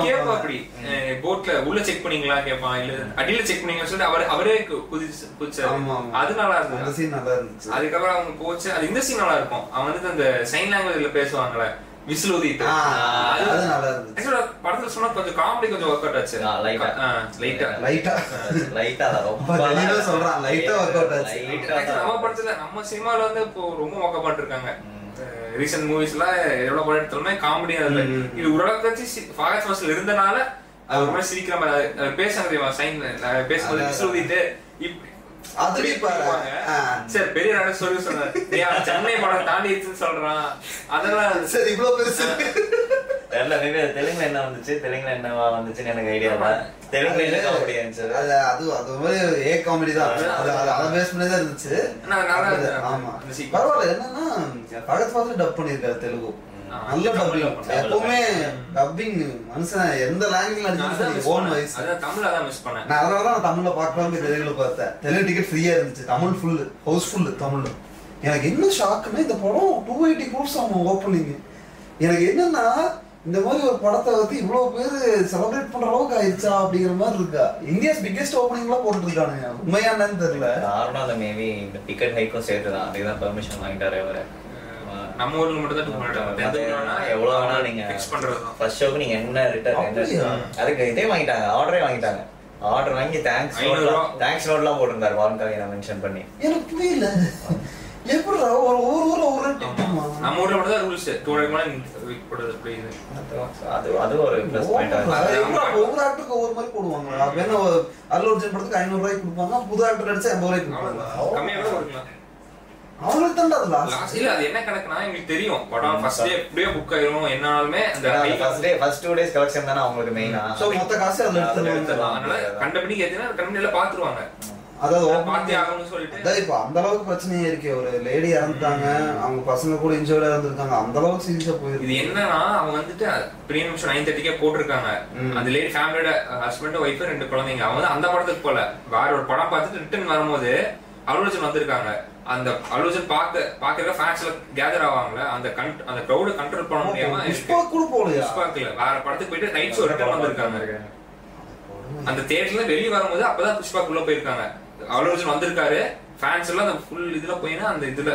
Speaker 2: கேப்பா அப்படி போட்ல உள்ள செக் பண்ணீங்களா கேப்பான், இல்ல அடியில செக் பண்ணீங்கன்னு சொல்லிட்டு அவரே குதிச்சாரு. அது நல்லா இருந்துச்சு,
Speaker 1: அந்த சீன் நல்லா இருந்துச்சு.
Speaker 2: அதுக்கப்புறம் அவங்க போச்சு. அது இந்த சீன் நல்லா இருக்கும். அவன் வந்து அந்த சைன் லாங்குவேஜ்ல பேசுவாங்கல்ல, விசில் ஊதிட்டு,
Speaker 1: அது நல்லா இருந்துச்சு.
Speaker 2: படத்துல சொன்னா கொஞ்சம் காமெடி கொஞ்சம் ஒர்க் அவுட் ஆச்சு.
Speaker 1: ரொம்ப சொல்றான் லைட்டா ஒர்க் அவுட் ஆச்சு.
Speaker 2: நம்ம படத்துல நம்ம சினிமால வந்து இப்போ ரொம்ப மொக்கப்பட்டு இருக்காங்க. ரீசன்ட் மூவிஸ்ல எவ்வளவு படம் எடுத்தாலுமே காமெடியா இல்ல. இது ஓரளவுக்கு ஃபாகத் ஃபாசில் இருந்தனால அது ரொம்ப சிரிக்கிற மாதிரி பேசுறாங்க தெரியுமா, சைன் பேசும்போது விசில் ஊதிட்டு
Speaker 1: அதுலயே பாருங்க.
Speaker 2: சரி பெரிய நாடு சொல்லி சொன்னாரு, சென்னை படம் தாண்டி சொல்றான். அதெல்லாம்
Speaker 1: சரி இவ்வளவு பெருசு
Speaker 3: தெலுங்குல என்ன வந்துச்சு, தெலுங்குல என்னவா வந்துச்சுன்னு எனக்கு ஐடியா இல்ல. தெலுங்குல என்ன காமெடி இருந்துச்சு,
Speaker 1: அது மாதிரி ஏ காமெடி தான். அதை பேஸ் பண்ணி தான் இருந்துச்சு. ஆமா பரவாயில்ல. என்னன்னா ஃபகத் ஃபாசில் டப் பண்ணிருக்காரு தெலுங்கு. நல்ல டப்பிங். எப்பவுமே டப்பிங் மனுஷன் எந்த லாங்குவேஜ்ல அடிச்சாலும் ஓன் வாய்ஸ்.
Speaker 2: அதான் தமிழ்ல தான் மிஸ் பண்ணேன்.
Speaker 1: நான் அதனால தான் தமிழ்ல பார்க்கலாம்னு தெலுங்குல பார்த்தேன். தெலுங்கு டிக்கெட் ஃப்ரீயா இருந்துச்சு, தமிழ் ஃபுல் ஹவுஸ்ஃபுல் தமிழ்ல. எனக்கு என்ன ஷாக்குன்னா இந்த படம் 280 crores அவன் ஓப்பனிங். எனக்கு என்னன்னா இந்த மாதிரி ஒரு படத்தை வந்து இவ்வளவு பேர் செலிப்ரேட் பண்ற அளவுக்கு ஆயிடுச்சா அப்படிங்கிற மாதிரி இருக்கா. இந்தியாஸ் பிக்கெஸ்ட் ஓப்பனிங்லாம் போட்டுட்டு இருக்கானுங்க. உண்மையானு தெரியல.
Speaker 3: காரணம் அந்த மேபி இந்த டிக்கெட் ஹைக்கும் சேர்த்துதான். அதுதான் பெர்மிஷன் வாங்கிட்டாரு அவரு.
Speaker 2: நம்ம ஊர்ல மட்டும் தான்
Speaker 3: எவ்வளவு வேணா நீங்க ஃபர்ஸ்ட் ஷோக்கு நீங்க என்ன ரிட்டர்ன் அதுக்கு இதே வாங்கிட்டாங்க, ஆர்டரே வாங்கிட்டாங்க. ஆர்டர் வாங்கி தேங்க்ஸ் நோட்லாம் போட்டிருந்தாரு வாரன் கவியை மென்ஷன் பண்ணி.
Speaker 1: எனக்கு புரியல எப்படிடா ஒரு ஊர்ல ஒரு
Speaker 2: நம்ம ஊர்ல மட்டும் தான் ரூல்ஸ் 200 மேல போடுறது புரியுது.
Speaker 3: அது ஒரு ப்ளஸ் பாயிண்ட்.
Speaker 1: ஒவ்வொரு ஆக்டருக்கு ஒவ்வொரு மாதிரி போடுவாங்க. அப்ப என்ன அல்லு அர்ஜுன் படத்துக்கு 500 ரூபாய்க்கு கொடுப்பாங்க, புது ஆக்டர் அடிச்சா 80 ரூபாய்க்கு கொடுப்பாங்க.
Speaker 2: கம்மியா கூட கொடுக்கலாம்.
Speaker 1: அவங்களுக்கு தான் அது லாஸ்ட்.
Speaker 2: இல்ல அது என்ன கணக்குனா எங்களுக்கு தெரியும் படம் ஃபர்ஸ்ட் டே எப்படியே புக் ஆயிரும். என்னாலுமே அந்த
Speaker 3: ஃபர்ஸ்ட் 2 days கலெக்ஷன் தான அவங்களுக்கு மெயினா.
Speaker 1: சோ மொத்த காசு அதுல எடுத்துறலாம்.
Speaker 2: அதனால கண்டபடி ஏத்தினா கண்டபடில பாத்துருவாங்க.
Speaker 1: அதாவது
Speaker 2: பாத்தி ஆகணும்னு சொல்லிட்டு
Speaker 1: அதான் இப்ப அந்த அளவுக்கு பிரச்சனையே இருக்கே. ஒரு லேடி இறந்துட்டாங்க, அவங்க பசங்க கூட இன்ஜூர்டா இருந்திருக்காங்க, அந்த அளவுக்கு சீரியஸா போயிருக்கு.
Speaker 2: இது என்னன்னா அவங்க வந்துட்டு பிரீமியம் ஷோ 9:30 போட்டிருக்காங்க. அந்த லேடி ஃபேமிலியோட ஹஸ்பண்ட் ஒய்ஃப் 2 குழந்தைங்க. அவங்க வந்து அந்த படத்துக்கு போல வேற ஒரு படம் பார்த்துட்டு ரிட்டர்ன் வரும்போது அல்லு அர்ஜுன் வந்திருக்காங்க. அந்த அல்லு அர்ஜுன் பாக்குற ஃபேன்ஸ்ல கேதர் ஆவாங்கல, அந்த கிரௌட கண்ட்ரோல் பண்ண முடியாம
Speaker 1: புஷ்பா கூட போலையா,
Speaker 2: புஷ்பாக்குல வேற படத்துக்கு போயிட்டு நைட் ஷோ ரிட்டர்ன் வந்திருக்காங்க. அந்த தியேட்டர்ல வெளிய வரும்போது அப்பதான் புஷ்பாக்குள்ள போயிருக்காங்க. அல்லு அர்ஜுன் வந்திருக்காரு, ஃபேன்ஸ் எல்லாம் அந்த ஃபுல் இதுல போயினா அந்த இதுல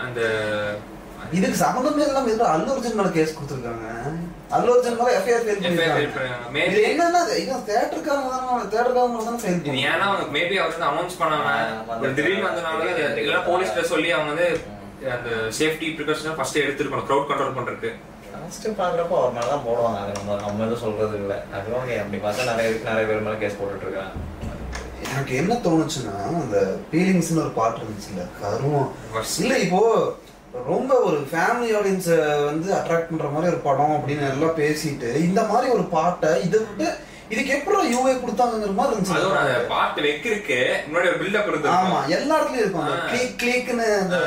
Speaker 2: அந்த
Speaker 1: இதுக்கு சம்பந்தமே இல்லாம இதுல அல்லு அர்ஜுன் மேல கேஸ் கொடுத்திருக்காங்க. அல்லு அர்ஜுன் மேல எஃப்ஐஆர் ஃபைல் பண்ணிருக்காங்க. மேபி என்னன்னா இது தியேட்டர்காரங்க தான் ஃபைல் பண்ணி.
Speaker 2: ஏன்னா அவங்க மேபி அவர் வந்து அனௌன்ஸ் பண்ணாங்க, ஒரு திடீர்னு வந்தனால இல்ல போலீஸ்ல சொல்லி அவங்க வந்து அந்த சேஃப்டி பிரிகாஷன் ஃபர்ஸ்ட் எடுத்துக்கணும் கிரவுட் கண்ட்ரோல் பண்றதுக்கு.
Speaker 3: ஃபர்ஸ்ட் பாக்குறப்போ அவர் மேல தான் போடுவாங்க. அது நம்ம எதுவும் சொல்றது இல்லை. அதுவும் அப்படி பார்த்தா நிறைய பேர் மேல கேஸ் போட்டுட்டு இருக்காங்க.
Speaker 1: எனக்கு என்ன தோணுச்சுன்னா அந்த ஃபீலிங்ஸ்னு ஒரு பாட்டு இருந்துச்சுல்ல, கருவம் இல்ல இப்போ ரொம்ப ஒரு ஃபேமிலி ஆடியன்ஸை வந்து அட்ராக்ட் பண்ற மாதிரி ஒரு படம் அப்படின்னு எல்லாம் பேசிட்டு இந்த மாதிரி ஒரு பாட்டை இதை விட்டு இதுக்கு எப்படி யூஏ கொடுத்தாங்கங்கிற மாதிரி இருந்துச்சு.
Speaker 2: அதோட பாட்டு வெக்கிருக்கு முன்னாடி ஒரு பில்டப் இருக்கு.
Speaker 1: ஆமா எல்லா இடத்துலயும் இருக்கும். அந்த கிளிக் கிளிக்னு அந்த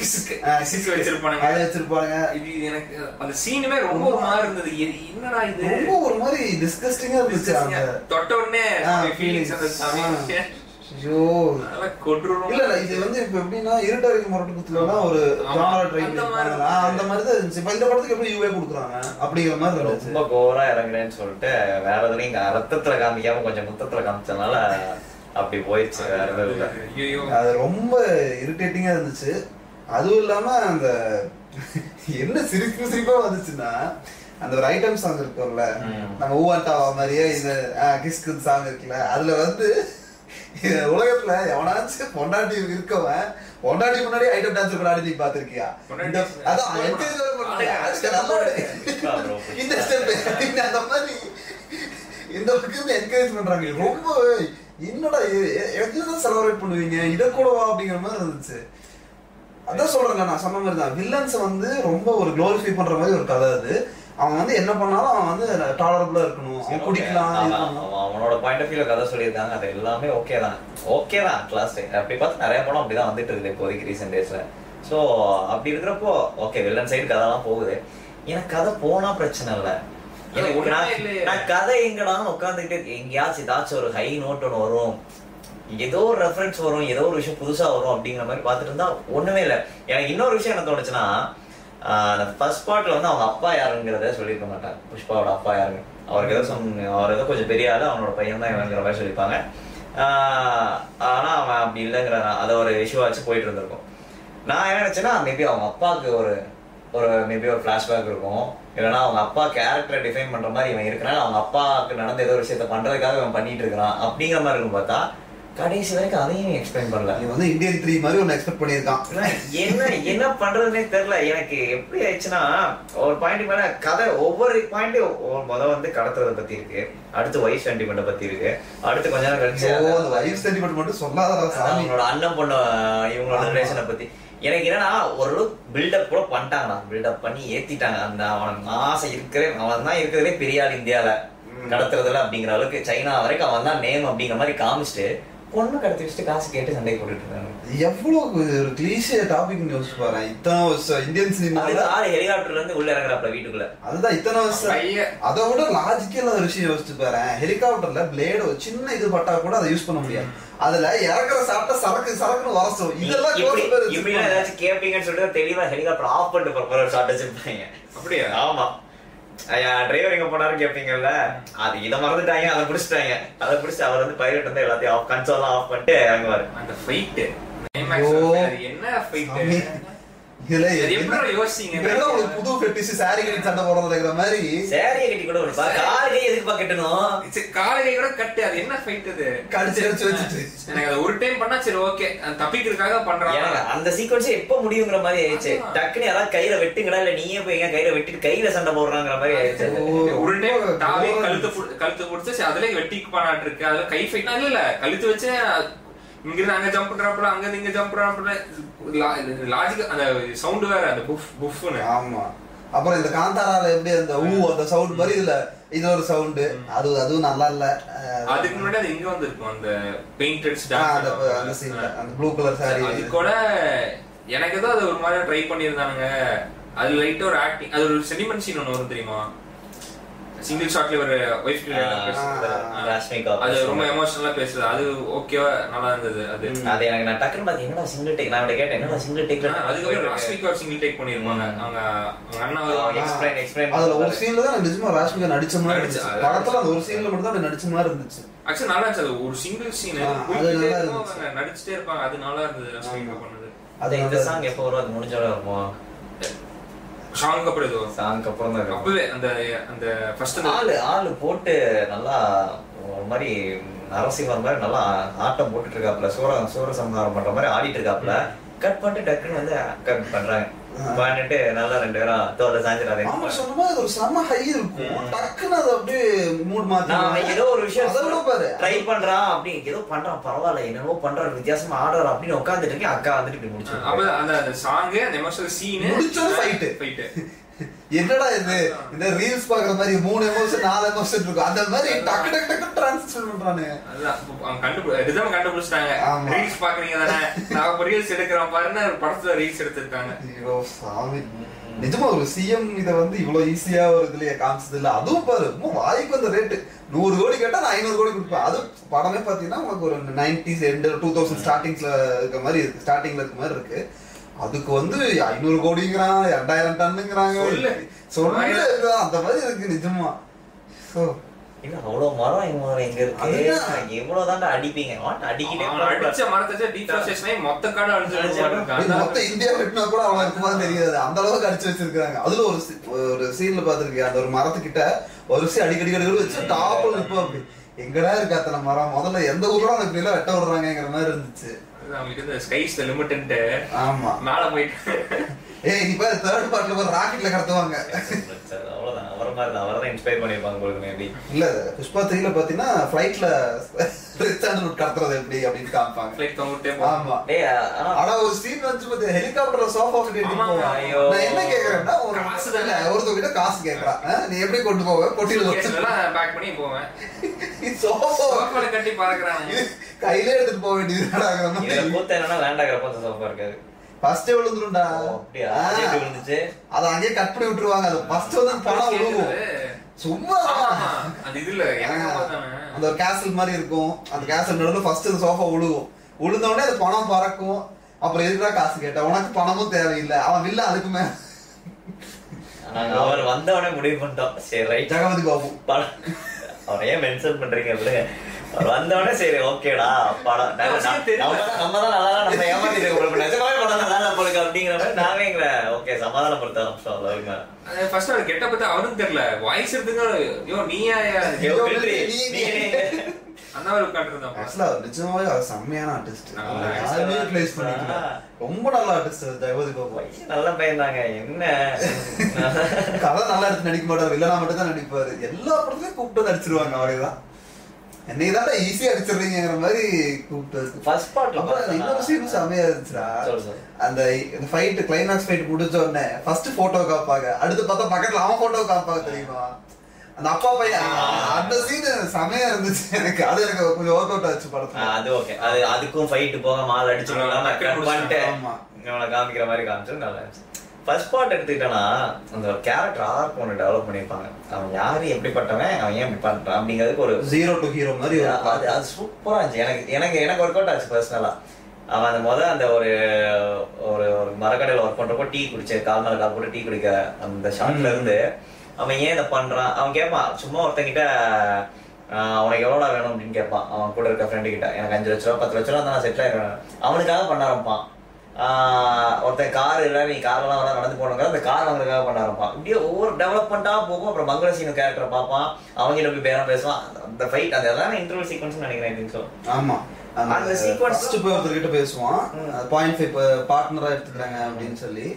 Speaker 2: கிசுக்கு வச்சிருப்பாங்க,
Speaker 1: அதை வச்சிருப்பாங்க.
Speaker 2: இது எனக்கு அந்த சீனுமே ரொம்ப ஒரு மாதிரி இருந்தது. என்னடா இது
Speaker 1: ரொம்ப ஒரு மாதிரி டிஸ்கஸ்டிங்கா இருந்துச்சு. அந்த
Speaker 2: தொட்ட உடனே ஃபீலிங்ஸ் அந்த சாமி
Speaker 1: ஐயோ
Speaker 2: கொட்றோம்.
Speaker 1: இல்ல இது வந்து இப்ப எப்படின்னா இருட்டறிவு முரட்டுக்குத்துல ஒரு ஜானரா ட்ரை பண்ணிருப்பாங்க. அந்த மாதிரி தான் இருந்துச்சு. இப்ப இந்த படத்துக்கு எப்படி யூஏ கொடுக்குறாங்க அப்படிங்கிற மாதிரி இருந்துச்சு.
Speaker 3: ரொம்ப கோரா இறங்குறேன்னு சொல்லிட்டு வேற எதுவும் இங்க ரத்தத்துல காமிக்காம கொஞ்சம் முத்தத்துல காமிச்சதுனால அப்படி போயிடுச்சு. வேற எதுவும் இல்ல.
Speaker 1: அது ரொம்ப இரிட்டேட்டிங்கா இருந்துச்சு. அதுவும் இல்லாம அந்த என்ன சிரிப்பா வந்துச்சுன்னா அந்த ஒரு ஐட்டம் சாங் இருக்கும்ல, நம்ம ஊவாட்டாவா மாதிரியே இந்த கிஸ்கு சாங் இருக்குல்ல, அதுல வந்து உலகத்துல எவனாச்சும் பொண்டாட்டி இருக்கவன் பொண்டாட்டி முன்னாடி ஐட்டம் டான்ஸ் கூட ஆடி பாத்திருக்கியா? அதான் இந்த ஸ்டெப் அந்த மாதிரி இந்த பக்கம் என்கரேஜ் பண்றாங்க. ரொம்ப என்னடா எதுதான் செலிப்ரேட் பண்ணுவீங்க, இதை கூடவா அப்படிங்கிற மாதிரி இருந்துச்சு. அதான் சொல்றேன், நான் சொன்ன மாதிரி தான் வில்லன்ஸ் வந்து ரொம்ப ஒரு க்ளோரிஃபை பண்ற மாதிரி ஒரு கதை. அது அவன் வந்து என்ன பண்ணாலும் அவன் வந்து டாலரபிளா இருக்கணும், அவன் குடிக்கலாம்.
Speaker 3: அவனோட பாயிண்ட் ஆஃப் வியூல கதை சொல்லியிருக்காங்க. அது எல்லாமே ஓகே தான் கிளாஸ். அப்படி பார்த்து நிறைய படம் அப்படிதான் வந்துட்டு இருக்குது இப்போதைக்கு ரீசெண்ட் டேஸ்ல. ஸோ அப்படி இருக்கிறப்போ ஓகே வில்லன் சைடு கதைலாம் போகுது. எனக்கு கதை போனா பிரச்சனை இல்லை. நான் கதை எங்கடான்னு உட்காந்துக்கிட்டு எங்கேயாச்சும் ஏதாச்சும் ஒரு ஹை நோட் ஒன்று வரும், ஏதோ ஒரு ரெஃபரன்ஸ் வரும், ஏதோ ஒரு விஷயம் புதுசா வரும் அப்படிங்கிற மாதிரி பார்த்துட்டு இருந்தா ஒண்ணுமே இல்லை. எனக்கு இன்னொரு விஷயம் என்ன தோணுச்சுன்னா, ஃபர்ஸ்ட் பார்ட்ல வந்து அவங்க அப்பா யாருங்கிறத சொல்லியிருக்க மாட்டாங்க. புஷ்பாவோட அப்பா யாருங்க, அவருக்கு அவர் ஏதோ கொஞ்சம் பெரிய ஆளு, அவனோட பையன் தான் இவங்கிற மாதிரி சொல்லியிருப்பாங்க. ஆனா அவன் அப்படி இல்லைங்கிற அதை ஒரு இஷ்யூவாச்சு போயிட்டு இருந்திருக்கும். நான் என்ன நினைச்சேன்னா மேபி அவங்க அப்பாவுக்கு ஒரு மேபி ஒரு ஃபிளாஷ்பேக் இருக்கும், இல்லைன்னா அவங்க அப்பா கேரக்டரை டிஃபைன் பண்ற மாதிரி இவன் இருக்கிறனால அவங்க அப்பாவுக்கு நடந்த ஏதோ ஒரு விஷயத்த பண்றதுக்காக இவன் பண்ணிட்டு இருக்கிறான் அப்படிங்கிற மாதிரி இருக்கும். பார்த்தா கடைசி வரைக்கும் அதையும் எக்ஸ்பிளைன் பண்ணல.
Speaker 1: நீ வந்து இந்தியன் 3 மாதிரி ஒன்னு எக்ஸ்பெக்ட் பண்ணியிருக்கான்.
Speaker 3: என்ன பண்றதுன்னே தெரியல. எனக்கு எப்படி ஆயிடுச்சுன்னா ஒரு பாயிண்ட் மேல கதை ஒவ்வொரு பாயிண்ட்டும் முதல் வந்து கடத்துறதை பத்தி இருக்கு, அடுத்து வைஃப் சென்டிமெண்ட் பத்தி இருக்கு, அடுத்து கொஞ்ச நேரம் கழிச்சு
Speaker 1: வைஃப் சென்டிமெண்ட் மட்டும் சொல்லாத
Speaker 3: அவங்களோட அண்ணன் பொண்ணு இவங்களோட ரிலேஷனை பத்தி. எனக்கு என்னன்னா ஓரளவுக்கு பில்டப் கூட பண்ணிட்டாங்கண்ணா, பில்டப் பண்ணி ஏத்திட்டாங்க. அந்த அவனுக்கு ஆசை அவன் தான் இருக்கிறதே பெரிய ஆள் இந்தியால கடத்துறதுல அப்படிங்கிற அளவுக்கு, சைனா வரைக்கும் அவன் தான் நேம் அப்படிங்கிற மாதிரி காமிச்சிட்டு பொண்ணு கடத்தி வச்சுட்டு காசு கேட்டு சண்டை போட்டுட்டு இருக்காங்க.
Speaker 1: எவ்வளவு ஒரு கிளீஷே டாபிக் யோசிச்சு பாரு. இத்தனை வருஷம் இந்தியன் சினிமா
Speaker 3: ஹெலிகாப்டர்ல இருந்து உள்ள இறங்குறாப்ல வீட்டுக்குள்ள.
Speaker 1: அதுதான் இத்தனை வருஷம். அதை விட லாஜிக்கல் ஒரு விஷயம் யோசிச்சு பாரு. ஹெலிகாப்டர்ல பிளேடு சின்ன இது பட்டா கூட அதை யூஸ் பண்ண முடியாது. அதுல இறக்குற சாப்பிட்டா சரக்குன்னு வரசம். இதெல்லாம்
Speaker 3: இப்படி ஏதாச்சும் கேப்பீங்கன்னு சொல்லிட்டு தெளிவா ஹெலிகாப்டர் ஆஃப் பண்ணிட்டு போற ஷார்ட் வச்சிருப்பாங்க.
Speaker 2: அப்படியா?
Speaker 3: ஆமா. டிரைவர் எங்க போனாரு கேப்பீங்கல்ல, அது இதை மறந்துட்டாங்க, அதை பிடிச்சிட்டாங்க. அதை பிடிச்சி அவர் வந்து பைலட் வந்து எல்லாத்தையும் கன்சோல் ஆஃப் பண்ணிட்டு இறங்குவாரு.
Speaker 2: அந்த ஃபைட் என்ன ஃபைட்
Speaker 1: புது பெட்டிஸ் சாரி கட்டி சண்டை போடுறதுங்கிற மாதிரி
Speaker 3: சாரியை கட்டி கூட ஒரு காலையே எதுக்கு கட்டணும்,
Speaker 2: காலையை கூட கட்டு. அது என்ன ஃபைட்? அது
Speaker 3: கடிச்சு கடிச்சு வச்சுட்டு
Speaker 2: எனக்கு அது ஒரு டைம் பண்ணா சரி ஓகே, தப்பிக்கிறதுக்காக பண்றாங்க.
Speaker 3: அந்த சீக்வன்ஸ் எப்ப முடியுங்கிற மாதிரி ஆயிடுச்சு. டக்குன்னு யாராவது கையில வெட்டுங்கடா, இல்ல நீயே போய் கையில வெட்டிட்டு கையில சண்டை போடுறாங்கிற மாதிரி ஆயிடுச்சு.
Speaker 2: ஒரு டைம் தாவே கழுத்து பிடிச்சு அதுல வெட்டிக்கு பானாட்டு இருக்கு. அதுல கை ஃபைட்னா இல்ல கழுத்து வச்சு இங்கிருந்து அங்க ஜம்ப் பண்றாப்புல, அங்க இருந்து இங்க ஜம்ப் பண்றாப்புல. லாஜிக் அந்த சவுண்ட் வேற, அந்த புஃப்னு.
Speaker 1: ஆமா. அப்புறம் இந்த காந்தாரால எப்படி அந்த அந்த சவுண்ட் மாதிரி இது ஒரு சவுண்ட். அதுவும் நல்லா இல்ல.
Speaker 2: அதுக்கு முன்னாடி அது இங்க வந்திருக்கும் அந்த பெயிண்டட்ஸ்
Speaker 1: அந்த சீன்ல அந்த ப்ளூ கலர் சாரி.
Speaker 2: அது கூட எனக்கு ஏதோ அது ஒரு மாதிரி ட்ரை பண்ணியிருந்தானுங்க. அது லைட்டா ஒரு ஆக்டிங், அது ஒரு சென்டிமெண்ட் சீன் ஒன்று வரும் தெரியுமா? சிங்கிள் ஷாட்ல ஒரு வைஃப் அது ரொம்ப எமோஷனலா பேசுது. அது ஓகேவா நல்லா இருந்தது.
Speaker 3: அது எனக்கு நான் டக்குனு பாத்தீங்க என்னடா சிங்கிள் டேக், நான் கேட்டேன் என்னடா சிங்கிள் டேக்ல.
Speaker 2: அதுக்கு ராஷ்மிகா ஒரு சிங்கிள் டேக் பண்ணிருப்பாங்க. அவங்க அண்ணா
Speaker 3: எக்ஸ்பிளைன்
Speaker 1: அதுல ஒரு சீன்ல தான் நிஜமா ராஷ்மிகா நடிச்ச மாதிரி இருந்துச்சு. படத்துல அந்த ஒரு சீன்ல மட்டும் தான் நடிச்ச மாதிரி இருந்துச்சு.
Speaker 2: ஆக்சுவலி நல்லா இருந்துச்சு. அது ஒரு சிங்கிள் சீன் நடிச்சிட்டே இருப்பாங்க. அது நல்லா இருந்தது ராஷ்மிகா பண்ணது.
Speaker 3: அது இந்த சாங் எப்போ வரும்? அது முடிஞ்சோட வருமா?
Speaker 2: சாங் அப்புறம்
Speaker 3: சாங் அப்புறம் தான்
Speaker 2: அப்பவே அந்த அந்த ஃபர்ஸ்ட்
Speaker 3: ஆளு போட்டு நல்லா ஒரு மாதிரி நரசிம்மர் மாதிரி நல்லா ஆட்டம் போட்டுட்டு இருக்காப்ல, சூரசம்ஹாரம் பண்ற மாதிரி ஆடிட்டு இருக்காப்ல. கட் பண்ணிட்டு டக்குன்னு வந்து கட் பண்றாங்க. பண்ணிட்டு நல்லா 2 பேரும் தோல சாஞ்சிராரு.
Speaker 1: ஆமா சொன்னமா அது ஒரு செம ஹை இருக்கும். டக்குன்னு அது அப்படியே மூட் மாத்தி.
Speaker 3: நான் ஏதோ ஒரு விஷயம் ட்ரை பண்றான் அப்படி ஏதோ பண்றான், பரவாயில்ல என்னவோ பண்றாரு, வித்தியாசமா ஆடுறாரு அப்படின்னு உட்காந்துட்டு இருக்கேன். அக்கா வந்துட்டு இப்படி முடிச்சு
Speaker 2: அப்ப அந்த சாங் அந்த எமோஷனல் சீன்
Speaker 1: முடிச்சது ஃபைட். என்னடா இது இந்த ரீல்ஸ் பாக்குற மாதிரி 3 எமோஷன் 4 எமோஷன் இருக்கும். அந்த மாதிரி டக்கு டக்கு டக்கு ட்ரான்ஸ்ஃபர் பண்றானே.
Speaker 2: அதான் கண்டுபிடிச்சிட்டாங்க. ரீல்ஸ் பாக்குறீங்க தானே, நான் ரீல்ஸ் எடுக்கிறேன் பாருன்னு படத்துல ரீல்ஸ் எடுத்திருக்காங்க.
Speaker 1: ஐயோ சாமி, நிஜமா ஒரு சிஎம் இத வந்து இவ்வளவு ஈஸியா ஒரு இதுலயே காமிச்சது இல்ல. அதுவும் பாரு வாய்க்கு அந்த ரேட்டு 100 கோடி கேட்டா நான் 500 கோடி கொடுப்பேன். அது படமே பாத்தீங்கன்னா உங்களுக்கு ஒரு 90s end 2000 ஸ்டார்டிங்ல இருக்க மாதிரி இருக்கு, ஸ்டார்டிங்ல இருக்க மாதிரி இருக்கு. அதுக்கு வந்து 500 கோடிங்கிறான், 2000 டன்னுங்கிறாங்க. சொல்ல அந்த மாதிரி இருக்கு நிஜமா.
Speaker 3: இல்ல அவ்வளவு மரம் எங்க இருக்கு, எவ்வளவு தாண்டா அடிப்பீங்க? அடிக்கிட்டே
Speaker 2: அடிச்ச மரத்தை டீஃபாரஸ்டேஷன் மொத்த காடு அழிச்சு
Speaker 1: மொத்த இந்தியா வெட்டினா கூட அவன் இருக்குமா தெரியாது, அந்த அளவுக்கு அடிச்சு வச்சிருக்காங்க. அதுல ஒரு சீன்ல பாத்துருக்கேன், அந்த ஒரு மரத்துக்கிட்ட ஒரு அடிக்கடி வச்சு டாப்ல நிப்போம். அப்படி எங்கடா இருக்கு அத்தனை மரம்? முதல்ல எந்த ஊர்ல அந்த இப்படி எல்லாம் வெட்ட விடுறாங்கிற மாதிரி இருந்துச்சு.
Speaker 2: ஆமா மேல போயிட்டு
Speaker 1: இப்ப தேர்ட் பார்ட்ல ஒரு ராக்கெட்ல கடத்துவாங்க.
Speaker 3: அவ்வளவுதான். அவரை இன்ஸ்பயர் பண்ணிருப்பாங்க உங்களுக்கு மேபி.
Speaker 1: இல்ல புஷ்பா 3ல பாத்தீங்கன்னா ஃளைட்ல கடத்துறது எப்படி அப்படின்னு காமிப்பாங்க.
Speaker 2: ஃளைட் கவுண்டே.
Speaker 1: ஆமா. ஆனா ஒரு சீன் வந்து பாத்தீங்க ஹெலிகாப்டர்ல சோஃபா கிட்ட நான் என்ன கேக்குறேன்னா ஒருத்தவங்க காசு கேக்குறான், நீ எப்படி கொண்டு போவ? பொட்டில
Speaker 2: பேக் பண்ணி போவேன்.
Speaker 3: சோஃபால கட்டி பறக்குறாங்க,
Speaker 1: கையில எடுத்துட்டு போக வேண்டியது.
Speaker 3: இதுல கூத்த என்னன்னா லேண்ட் ஆகறப்ப அந்த சோஃபா இருக்காது,
Speaker 1: ஃபர்ஸ்ட் விழுந்துரும்டா.
Speaker 3: அப்படியே அதே விழுந்துச்சு.
Speaker 1: அத அங்கேயே கட் பண்ணி விட்டுருவாங்க. அது ஃபர்ஸ்ட் வந்து பணம் விழுகும் சும்மா.
Speaker 2: அது இதுல
Speaker 1: அந்த ஒரு கேசல் மாதிரி இருக்கும், அந்த கேசல் நடுவுல ஃபர்ஸ்ட் அந்த சோஃபா விழுகும். விழுந்த உடனே அது பணம் பறக்கும். அப்புறம் எதுக்குடா காசு கேட்ட, உனக்கு பணமும் தேவையில்லை, அவன் வில்ல அதுக்கு மேல.
Speaker 3: அவர் வந்தவனே முடிவு பண்ணிட்டோம், சரி ரைட்
Speaker 1: ஜெகவதி பாபு
Speaker 3: படம். அவர் ஏன் மென்ஷன் பண்றீங்க அப்படிங்க? அவர் வந்தவனே சரி ஓகேடா படம் நம்ம தான் நல்லா நம்ம ஏமாத்திட்டு அப்படிங்கிற மாதிரி நாங்க எங்களை ஓகே சமாதானப்படுத்த ஆரம்பிச்சோம். அவருக்கு
Speaker 2: ஃபர்ஸ்ட் அவர் கெட்ட பத்தி அவரும் தெரியல, வாய்ஸ் எடுத்துங்க நீயா
Speaker 1: நிஜமாவே அவர் செம்மையான ஆர்டிஸ்ட். யாருமே ரிப்ளேஸ் பண்ணிக்கல, ரொம்ப நல்ல ஆர்டிஸ்ட் ஜெகவதி பாபு.
Speaker 3: நல்ல பையன் தாங்க. என்ன
Speaker 1: கதை நல்லா எடுத்து நடிக்க மாட்டாரு, இல்லனா மட்டும் தான் நடிப்பாரு. எல்லா படத்துலயும் கூப்பிட்டு நடிச்சிருவாங்க. அவரேதான் என்னைக்கு தான் ஈஸியா அடிச்சிடுறீங்கிற மாதிரி கூப்பிட்டு
Speaker 3: ஃபர்ஸ்ட் பார்ட்ல
Speaker 1: இன்னொரு சீன் செம்மையா இருந்துச்சுடா. அந்த ஃபைட் கிளைமாக்ஸ் ஃபைட் முடிஞ்ச உடனே ஃபர்ஸ்ட் போட்டோ காப்பாங்க, அடுத்து பார்த்தா பக்கத்துல அவன் போட்டோ காப்பாங்க தெரியுமா? அந்த அப்பா பையன் அந்த சீன் செமையா இருந்துச்சு எனக்கு. அது எனக்கு கொஞ்சம் ஒர்க் அவுட் ஆச்சு படத்துல.
Speaker 3: அது ஓகே. அது அதுக்கும் ஃபைட் போக மால் அடிச்சு காமிக்கிற மாதிரி காமிச்சது நல்லா இருந்துச்சு. ஃபர்ஸ்ட் பார்ட் எடுத்துக்கிட்டேன்னா அந்த கேரக்டர் ஆர்க் ஒன்று டெவலப் பண்ணியிருப்பாங்க. அவன் யாரு எப்படிப்பட்டவன், அவன் ஏன் இப்படி பண்றான் அப்படிங்கிறதுக்கு ஒரு
Speaker 1: ஜீரோ டு ஹீரோ மாதிரி
Speaker 3: அது சூப்பரா இருந்துச்சு. எனக்கு ஒர்க் அவுட் ஆச்சு பர்சனலா. அவன் அந்த அந்த ஒரு ஒரு மரக்கடையில ஒர்க் பண்றப்போ டீ குடிச்சு கால் மேல கால் போட்டு டீ குடிக்க அந்த ஷாட்ல இருந்து அவன் ஏன் இதை பண்றான். அவன் கேட்பான் சும்மா ஒருத்தங்கிட்ட அவனுக்கு எவ்வளோடா வேணும் அப்படின்னு கேட்பான். அவன் கூட இருக்க ஃப்ரெண்டு கிட்ட எனக்கு 5 லட்ச ரூபா 10 லட்ச ரூபா தான் நான் செட்டில் ஆயிடுவேன். அவனுக்காக பண்ண ஆரம்பிப்பான். ஒருத்தன் கார் இல்லை நீ கார்லாம் வர நடந்து போனோங்க அந்த கார் வாங்குறதுக்காக பண்ண ஆரம்பிப்பான். இப்படியே ஒவ்வொரு டெவலப்மெண்ட்டா போகும். அப்புறம் மங்கள சீனு கேரக்டர் பார்ப்பான். அவங்கிட்ட போய் பேரம் பேசுவான். அந்த ஃபைட் அந்த எல்லாமே இன்டர்வல் சீக்வன்ஸ் நினைக்கிறேன். ஸோ
Speaker 1: ஆமா அந்த சீக்வன்ஸ் போய் ஒருத்தர்கிட்ட பேசுவான் 0.5 பார்ட்னரா எடுத்துக்கிறாங்க அப்படின்னு சொல்லி.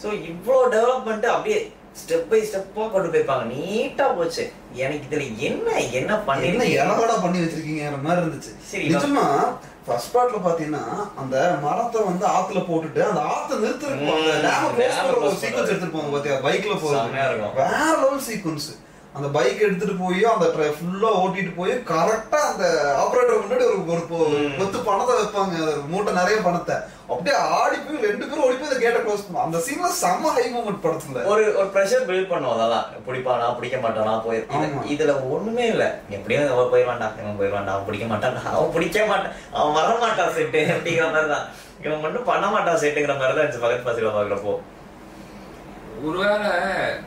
Speaker 3: ஸோ இவ்வளோ டெவலப்மெண்ட் அப்படியே ஸ்டெப் பை ஸ்டெப்பா கொண்டு போயிருப்பாங்க. நீட்டா போச்சு. எனக்கு இதுல என்ன பண்ணி
Speaker 1: இலவடா பண்ணி வச்சிருக்கீங்கிற மாதிரி இருந்துச்சு. நிஜமா ஃபர்ஸ்ட் பார்ட்ல பாத்தீங்கன்னா அந்த மரத்தை வந்து ஆத்துல போட்டுட்டு அந்த ஆத்த நிறுத்திருப்பாங்க. சீக்வன்ஸ் எடுத்துருப்பாங்க பாத்தியா பைக்ல போறது வேற லெவல் சீக்வன்ஸ். அந்த பைக் எடுத்துட்டு போய் அந்த ஃபுல்லா ஓட்டிட்டு போய் கரெக்டா அந்த ஆபரேட்டர் முன்னாடி ஒரு கொத்து பணத்தை வைப்பாங்க. மூட்டை நிறைய பணத்தை அப்படியே ஆடி போய் 2 பேரும் ஓடி போய் அந்த கேட்டை க்ளோஸ் பண்ணுவோம். அந்த சீன்ல செம்ம ஹை மூமெண்ட் படத்துல ஒரு
Speaker 3: ப்ரெஷர் பில்ட் பண்ணுவோம். அதான் பிடிப்பானா பிடிக்க மாட்டானா போயிருக்கோம். இதுல ஒண்ணுமே இல்ல. எப்படியும் அவன் போயிடுவான்டா இவன் போயிடுவான்டா அவன் பிடிக்க மாட்டான் அவன் பிடிக்க மாட்டான் அவன் வரமாட்டான் செட்டு அப்படிங்கிற மாதிரிதான். இவன் மட்டும் பண்ண மாட்டான் செட்டுங்கிற மாதிரிதான் இருந்துச்சு பக்கத்து பசங்களை பாக்குறப்போ.
Speaker 2: ஒருவேளை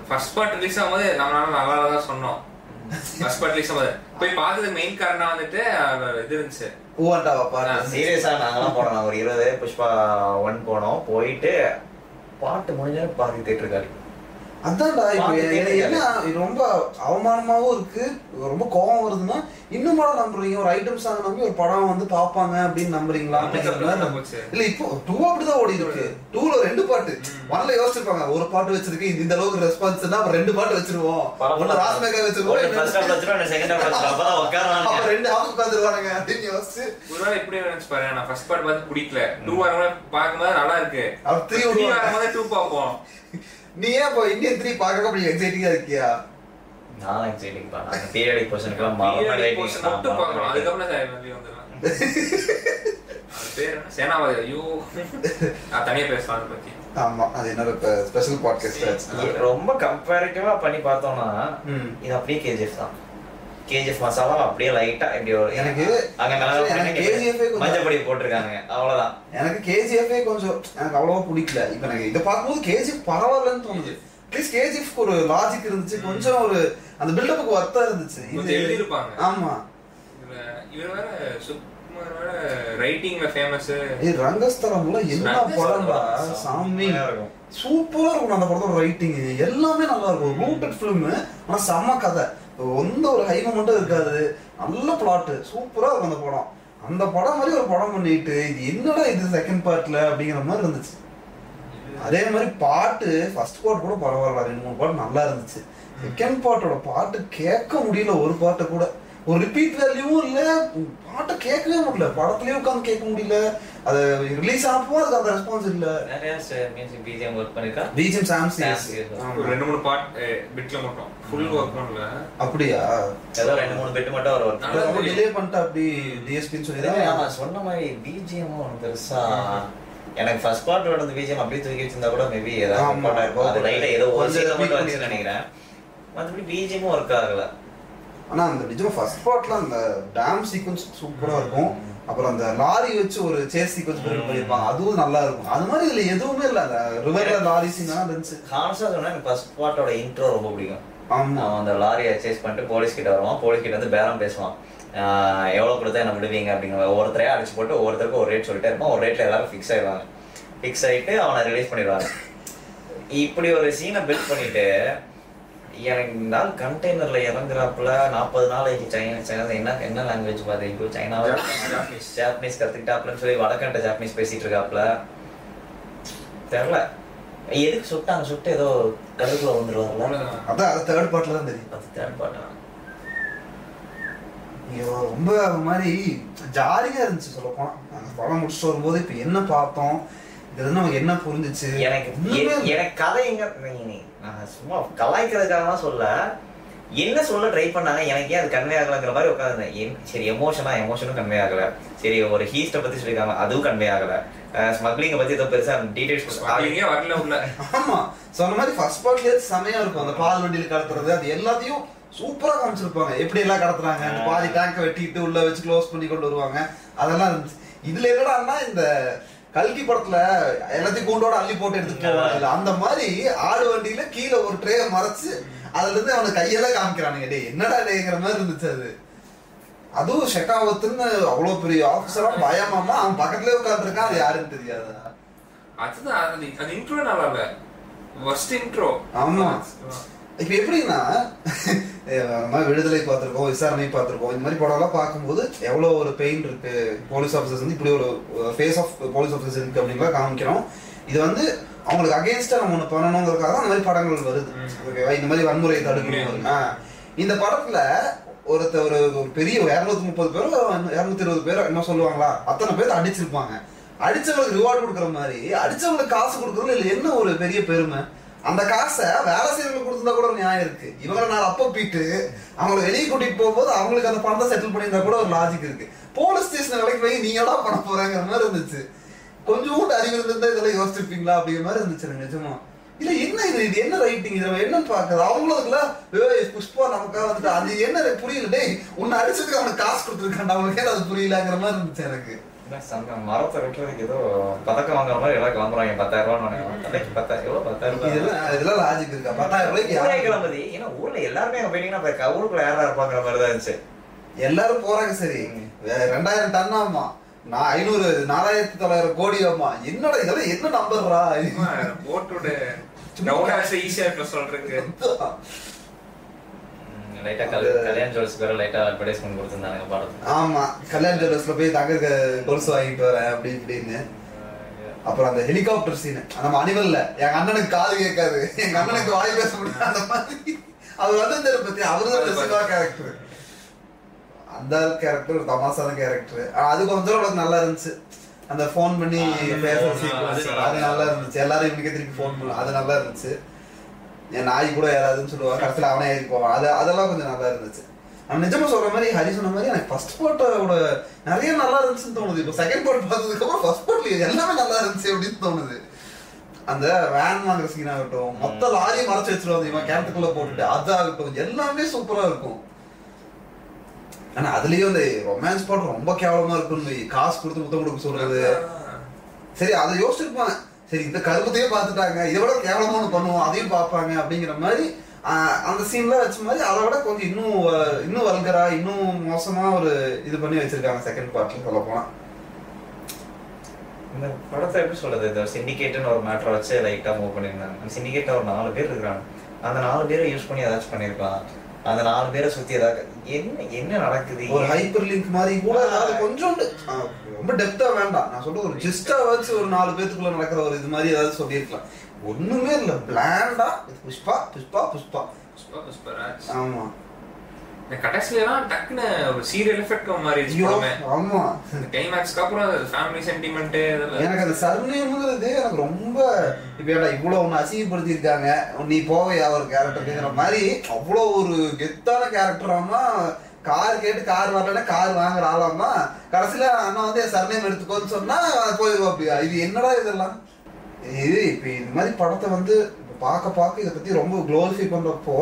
Speaker 2: ஃபர்ஸ்ட் பார்ட் ரிலீஸ் ஆகும்போது நம்மளால நல்லா தான் சொன்னோம். ஃபர்ஸ்ட் பார்ட் ரிலீஸ் ஆகும்போது போய் பார்த்தது மெயின் காரணம் வந்துட்டு இது இருந்துச்சு.
Speaker 3: சீரியஸா நாங்கெல்லாம் போனோம். ஒரு 20 புஷ்பா 1 போனோம். போயிட்டு பாட்டு முடிஞ்சாலும் பாதி தேட்டர் காலி.
Speaker 1: அதான்டா என்ன ரொம்ப அவமானமாவும் இருக்கு. ரொம்ப கோபம் வருதுன்னா இன்னும் படம் நம்புறீங்க. ஒரு ஐட்டம் சாங் நம்பி ஒரு படம் வந்து பாப்பாங்க அப்படின்னு நம்புறீங்களா? இல்ல இப்போ 2 அப்படிதான் ஓடி இருக்கு. 2ல 2 பாட்டு 1ல யோசிச்சிருப்பாங்க ஒரு பாட்டு வச்சிருக்கு இந்த அளவுக்கு ரெஸ்பான்ஸ்னா 2 பாட்டு வச்சிருவோம். ஒன்னு ராஸ்மேகா வச்சிருவோம் 2 ஹாஃப் உட்காந்துருவானுங்க அப்படின்னு யோசிச்சு
Speaker 2: ஒருவேளை இப்படி நினைச்சு பாரு. நான் ஃபர்ஸ்ட் பார்ட் பார்த்து பிடிக்கல 2 வரவங்க பார்க்கும்போது நல்லா இருக்கு. 3 வரும்போது 2 பார்ப்போம்.
Speaker 1: நீ ஏன் இப்போ இந்தியன் 3 பார்க்க அப்படி எக்ஸைட்டிங்கா இருக்கியா?
Speaker 3: நான் எக்ஸைட்டிங் பண்ணேன். அந்த பீரியடிக் போர்ஷனுக்குலாம் மாறணும் வெயிட்டிங்
Speaker 2: மட்டும் பார்க்கணும். அதுக்கு அப்புறம் சார் வந்து வந்துடலாம். அது பேர் என்ன சேனாவதி. ஐயோ நான் தனியா பேசலாம் அதை பத்தி.
Speaker 1: ஆமா அது என்னோட ஸ்பெஷல் பாட்காஸ்ட்.
Speaker 3: ரொம்ப கம்பேரிட்டிவா பண்ணி பார்த்தோம்னா இது அப்படியே கேஜிஎஃப் தான். கேஜிஎஃப் மசாலா அப்படியே லைட்டா இப்படி
Speaker 1: எனக்கு
Speaker 3: அங்க கேஜிஎஃப் மஞ்சப்பொடி போட்டிருக்காங்க அவ்வளவுதான்.
Speaker 1: எனக்கு கேஜிஎஃப் கொஞ்சம் எனக்கு அவ்வளவா பிடிக்கல. இப்ப எனக்கு இதை பார்க்கும்போது கேஜிஎஃப் பரவாயில்லன்னு தோணுது. அட்லீஸ்ட் கேஜிஎஃப்க்கு ஒரு லாஜிக் இருந்துச்சு. கொஞ்சம் ஒரு அந்த பில்டப்புக்கு ஒர்த்தா இருந்துச்சு.
Speaker 2: இது எழுதிருப்பாங்க.
Speaker 1: ஆமா
Speaker 2: இவர் வேற சுகுமார் வேற ரைட்டிங்ல ஃபேமஸ்.
Speaker 1: ரங்கஸ்தலம்ல என்ன படம்டா சாமி சூப்பரா இருக்கும். அந்த படத்தோட ரைட்டிங் எல்லாமே நல்லா இருக்கும். Rooted film. ஆனா செம்ம கதை. எந்த ஒரு ஹை மூமெண்ட்டும் இருக்காது. நல்ல பிளாட் சூப்பரா இருக்கும் அந்த படம். அந்த படம் மாதிரி ஒரு படம் பண்ணிட்டு இது என்னடா இது செகண்ட் பார்ட்ல அப்படிங்கிற மாதிரி இருந்துச்சு. அதே மாதிரி பாட்டு ஃபர்ஸ்ட் பார்ட் கூட பரவாயில்ல 2-3 பாட்டு நல்லா இருந்துச்சு. செகண்ட் பார்ட்டோட பாட்டு கேட்க முடியல. ஒரு பாட்டை கூட ஒரு ரிப்பீட் வேல்யூவும் இல்ல. பாட்டை கேட்கவே முடியல. படத்துலயே உட்காந்து கேட்க முடியல. அது ரிலீஸ் ஆனப்போ அதுக்கு அந்த ரெஸ்பான்ஸ் இல்ல.
Speaker 3: நிறைய மியூசிக் பிஜிஎம் வர்க் பண்ணிருக்கா.
Speaker 1: பிஜிஎம் சாம்சி
Speaker 2: ஒரு 2-3 பாட் பிட்ல மட்டும் ஃபுல் வர்க் பண்ணல.
Speaker 1: அப்படியா?
Speaker 3: ஏதோ 2-3 பிட் மட்டும் ஒரு வர்க்
Speaker 1: டிலே பண்ணிட்டு அப்படி டிஎஸ்பின்னு சொல்லி
Speaker 3: நான் சொன்ன மாதிரி பிஜிஎம் பெருசா எனக்கு ஃபர்ஸ்ட் பார்ட் ஓட பிஜிஎம் அப்படியே தூக்கி வச்சிருந்தா கூட மேபி ஏதாவது அது லைட்டா ஏதோ ஒரு சீன் மட்டும் வச்சு நினைக்கிறேன். மற்றபடி பிஜிஎம் ஒர்க் ஆகல.
Speaker 1: ஆனா அந்த நிஜமா ஃபர்ஸ்ட் பார்ட்ல அந்த டேம் சீக்வன்ஸ் சூப்பரா இருக்கும். அப்புறம் அந்த லாரி வச்சு ஒரு சேஸ் சீக்வன்ஸ் பண்ணிருப்பாங்க. அதுவும் நல்லா இருக்கும். அது மாதிரி இதுல எதுவுமே இல்ல. அந்த ரிவர்ல லாரி சீன் தான் இருந்துச்சு.
Speaker 3: கான்சா சொன்னா எனக்கு ஃபர்ஸ்ட் பார்ட்டோட இன்ட்ரோ ரொம்ப பிடிக்கும்.
Speaker 1: ஆமா
Speaker 3: அந்த லாரியை சேஸ் பண்ணிட்டு போலீஸ் கிட்ட வருவான். போலீஸ் கிட்ட வந்து பேரம் பேசுவான். எவ்வளவு கொடுத்தா என்ன விடுவீங்க அப்படிங்கிற ஒவ்வொருத்தரையா அடிச்சு போட்டு ஒவ்வொருத்தருக்கும் ஒரு ரேட் சொல்லிட்டே இருப்பான். ஒரு ரேட்ல எல்லாரும் ஃபிக்ஸ் ஆயிடுவாங்க. ஃபிக்ஸ் ஆயிட்டு அவனை ரிலீஸ் பண்ணிடுவாங்க. இப்படி ஒரு சீனை பில்ட் பண்ணிட்டு எனக்கு இந்த நாள் கண்டெய்னர்ல இறங்குறாப்புல 40 நாளைக்கு சைனா என்ன லாங்குவேஜ் பாத்தீங்க சைனாவை ஜாப்பனீஸ் கத்துக்கிட்டாப்லன்னு சொல்லி வடக்கண்ட ஜாப்பனீஸ் பேசிட்டு இருக்காப்புல. தெரியல எதுக்கு சுட்டாங்க. சுட்டு ஏதோ கடுப்புல வந்துருவாங்கல்ல.
Speaker 1: அதான் அது தேர்ட் பார்ட்ல தான் தெரியும்.
Speaker 3: அது தேர்ட் பார்ட்
Speaker 1: ரொம்ப மாதிரி ஜாலியா இருந்துச்சு சொல்ல போனா. நாங்க படம் முடிச்சுட்டு வரும்போது இப்ப என்ன பார்த்தோம் இது நமக்கு என்ன புரிஞ்சிச்சு.
Speaker 3: எனக்கு கதை எங்க நான் சும்மா கலாய்க்கிறதுக்காக தான் சொல்ல. என்ன சொல்ல ட்ரை பண்ணாங்க, எனக்கு ஏன் அது கன்வே ஆகலங்கிற மாதிரி உட்காந்துருந்தேன். சரி எமோஷனும் கன்வே ஆகல, சரி ஒரு ஹீஸ்ட்டை பத்தி சொல்லியிருக்காங்க அதுவும் கன்வே ஆகல, ஸ்மக்லிங்கை பத்தி ஏதோ பெருசா டீடைல்ஸ்
Speaker 2: வரல உள்ள.
Speaker 1: ஆமா சொன்ன மாதிரி ஃபர்ஸ்ட் பார்ட்ல செமையா இருக்கும். அந்த பால் வண்டியில கடத்துறது அது எல்லாத்தையும் சூப்பரா காமிச்சிருப்பாங்க. எப்படி எல்லாம் கடத்துறாங்க, அந்த பாதி டேங்க வெட்டிட்டு உள்ள வச்சு க்ளோஸ் பண்ணி கொண்டு வருவாங்க, அதெல்லாம் இருந்துச்சு. இதுல என்னடான்னா இந்த கல்கி படத்துல எல்லாத்தையும் கூண்டோட அள்ளி போட்டு எடுத்துட்டு போவாங்க, அந்த மாதிரி ஆடு வண்டியில கீழே ஒரு ட்ரேயை மறைச்சு அதுல இருந்து அவனை கையெல்லாம் காமிக்கிறானுங்க. டே என்னடா டேங்கிற மாதிரி இருந்துச்சு அது. அதுவும் ஷெகாவத்துன்னு அவ்வளவு பெரிய ஆபீசரா பயமாமா அவன் பக்கத்துலயே உட்காந்துருக்கான், அது யாருன்னு தெரியாது.
Speaker 2: அதுதான் அது இன்ட்ரோ நல்லா இல்ல, ஃபர்ஸ்ட் இன்ட்ரோ.
Speaker 1: ஆமா இப்ப எப்படின்னா நம்ம விடுதலை பார்த்திருக்கோம், விசாரணை பார்த்திருக்கோம், இந்த மாதிரி படம் எல்லாம் பார்க்கும்போது எவ்வளவு ஒரு பெயின் இருக்கு, போலீஸ் ஆஃபீஸர்ஸ் வந்து இப்படி ஒரு ஃபேஸ் ஆஃப் போலீஸ் ஆஃபீஸர் இருக்கு அப்படிங்களா காமிக்கிறோம். இது வந்து அவங்களுக்கு அகேன்ஸ்டா நம்ம ஒண்ணு பண்ணணுங்கிறதுக்காக அந்த மாதிரி படங்கள் வருது. ஓகேவா, இந்த மாதிரி வன்முறையை தடுக்கணும். இந்த படத்துல ஒரு பெரிய 230 பேரோ 220 பேரோ என்ன சொல்லுவாங்களா, அத்தனை பேர் அடிச்சிருப்பாங்க. அடிச்சவங்களுக்கு ரிவார்டு கொடுக்குற மாதிரி அடிச்சவங்களுக்கு காசு கொடுக்குறதுல இல்ல என்ன ஒரு பெரிய பெருமை. அந்த காசை வேலை செய்யறவங்களுக்கு கொடுத்துருந்தா கூட ஒரு நியாயம் இருக்கு. இவங்களை நான் அப்ப போயிட்டு அவங்களை வெளியே கூட்டிட்டு போகும்போது அவங்களுக்கு அந்த பணத்தை செட்டில் பண்ணியிருந்தா கூட ஒரு லாஜிக் இருக்கு. போலீஸ் ஸ்டேஷன் வேலைக்கு போய் நீ எல்லாம் பண்ண போறாங்கிற மாதிரி இருந்துச்சு. கொஞ்சம் கூட அறிவு இருந்திருந்தா இதெல்லாம் யோசிச்சிருப்பீங்களா அப்படிங்கிற மாதிரி இருந்துச்சு நிஜமா. இல்ல என்ன இது என்ன ரைட்டிங், இது நம்ம என்னன்னு பாக்குறது. அவங்களுக்குல புஷ்பா நமக்காக வந்துட்டு அது என்ன புரியல, டேய் உன்னை அடிச்சதுக்கு அவனுக்கு காசு கொடுத்துருக்கான், அவனுக்கே அது புரியலங்கிற மாதிரி இருந்துச்சு எனக்கு.
Speaker 3: மரத்தை வெட்டுறதுக்கு ஏதோ பதக்கம் வாங்குற மாதிரி எல்லாம் கிளம்புறாங்க. 10,000 ரூபாய்
Speaker 1: இதெல்லாம் லாஜிக் இருக்கா? 10,000 ரூபாய்க்கு
Speaker 3: கிளம்புது. ஏன்னா ஊர்ல எல்லாருமே அங்க போயிட்டீங்கன்னா ஊருக்குள்ள யாரா இருப்பாங்கிற மாதிரிதான் இருந்துச்சு.
Speaker 1: எல்லாரும் போறாங்க. சரி 2000 டன் ஆமா, 4,900 கோடி ஆமா, என்னடா இதெல்லாம் என்ன நம்பர்றா
Speaker 2: போட்டோட ஈஸியா இருக்க சொல்றதுக்கு.
Speaker 3: லைட்டா கல்யாண் ஜுவல்ஸ்க்கு வேற லைட்டா அட்வர்டைஸ்மென்ட் கொடுத்திருந்தாங்க படத்துல.
Speaker 1: ஆமா, கல்யாண் ஜுவல்ஸ்ல போய் தங்க கொலுசு வாங்கிட்டு வரேன் அப்படி இப்படின்னு. அப்புறம் அந்த ஹெலிகாப்டர் சீன் நம்ம அனிமல்ல எங்க அண்ணனுக்கு காது கேட்காது, எங்க அண்ணனுக்கு வாய் பேச முடியாது, அந்த மாதிரி அவர் வந்து பத்தி அவருதான் சிவா கேரக்டர். அந்த கேரக்டர் ஒரு தமாசான கேரக்டர். அது கொஞ்சம் நல்லா இருந்துச்சு. அந்த போன் பண்ணி பேசுற சீக்வன்ஸ் அது நல்லா இருந்துச்சு. எல்லாரும் இவனுக்கே திருப்பி போன் பண்ணலாம், அது நல்லா இருந்துச்சு. என் நாய் கூட ஏறாதுன்னு சொல்லுவாங்க, கடைசியில் அவனே ஏறி போவான். அதெல்லாம் கொஞ்சம் நல்லா இருந்துச்சு. நான் நிஜமா சொல்ற மாதிரி ஹரி சொன்ன மாதிரி எனக்கு ஃபர்ஸ்ட் பார்ட்டோட நிறைய நல்லா இருந்துச்சுன்னு தோணுது. இப்போ செகண்ட் பார்ட் பார்த்ததுக்கு அப்புறம் ஃபர்ஸ்ட் பார்ட்ல எல்லாமே நல்லா இருந்துச்சு அப்படின்னு தோணுது. அந்த வேன் வாங்குற சீன் ஆகட்டும், மொத்த லாரியை மறைச்சு வச்சிருவாங்க இவன் கேரக்டருக்குள்ள போட்டுட்டு, அதாகட்டும் எல்லாமே சூப்பரா இருக்கும். ஆனா அதுலயும் இந்த ரொமான்ஸ் பார்ட் ரொம்ப கேவலமா இருக்கும். காசு கொடுத்து முத்தம் கொடுக்க சொல்றது, சரி அதை யோசிச்சிருப்பாங்க. சரி இந்த கருமத்தையே பார்த்துட்டாங்க, இதை விட கேவலமா ஒண்ணு பண்ணுவோம் அதையும் பார்ப்பாங்க அப்படிங்கிற மாதிரி அந்த சீன்ல வச்ச மாதிரி அதை விட கொஞ்சம் இன்னும் வல்கரா இன்னும் மோசமா ஒரு இது பண்ணி வச்சிருக்காங்க செகண்ட் பார்ட்ல சொல்ல போனா.
Speaker 3: இந்த படத்தை எப்படி சொல்றது, இந்த சிண்டிகேட்னு ஒரு மேட்டரை வச்சு லைட்டா மூவ் பண்ணிருந்தாங்க. அந்த சிண்டிகேட்ல ஒரு 4 பேர் இருக்கிறாங்க. அந்த 4 பேரை யூஸ் பண்ணி ஏதாச்சும் பண்ணிருக்கலாம். அந்த 4 பேரை சுத்தி ஏதாவது என்ன நடக்குது,
Speaker 1: ஒரு ஹைப்பர் லிங்க் மாதிரி கூட ஏதாவது கொஞ்சம் ரொம்ப டெப்தா வேண்டாம். நான் சொல்றது ஒரு ஜிஸ்டா வச்சு ஒரு 4 பேத்துக்குள்ள நடக்கிற ஒரு இது மாதிரி ஏதாவது சொல்லியிருக்கலாம். ஒண்ணுமே இல்ல, பிளாண்டா புஷ்பா புஷ்பா புஷ்பா
Speaker 2: புஷ்பா புஷ்பராஜ்.
Speaker 1: ஆமா,
Speaker 2: கடைசில எல்லாம் டக்குன்னு ஒரு சீரியல் எஃபெக்ட் மாதிரி இருந்துச்சு.
Speaker 1: ஆமா,
Speaker 2: கிளைமாக்ஸ்க்கு அப்புறம் ஃபேமிலி சென்டிமெண்ட் இதெல்லாம்
Speaker 1: எனக்கு அந்த சர்நேம்ங்கிறது எனக்கு ரொம்ப இப்ப இவ்வளவு ஒண்ணு அசிங்கப்படுத்தி இருக்காங்க, நீ போவையா ஒரு கேரக்டருங்கிற மாதிரி. அவ்வளவு ஒரு கெத்தான கேரக்டராமா, கார் கேட்டு கார் வரலன்னா கார் வாங்குற ஆளாமா, கடைசியில அண்ணா வந்து என் சர்நேம் எடுத்துக்கோன்னு சொன்னா போயிடுவோம். அப்படியா இது என்னடா இதெல்லாம். இது இப்ப இது மாதிரி படத்தை வந்து பார்க்க இதை பத்தி ரொம்ப குளோரிஃபை பண்றப்போ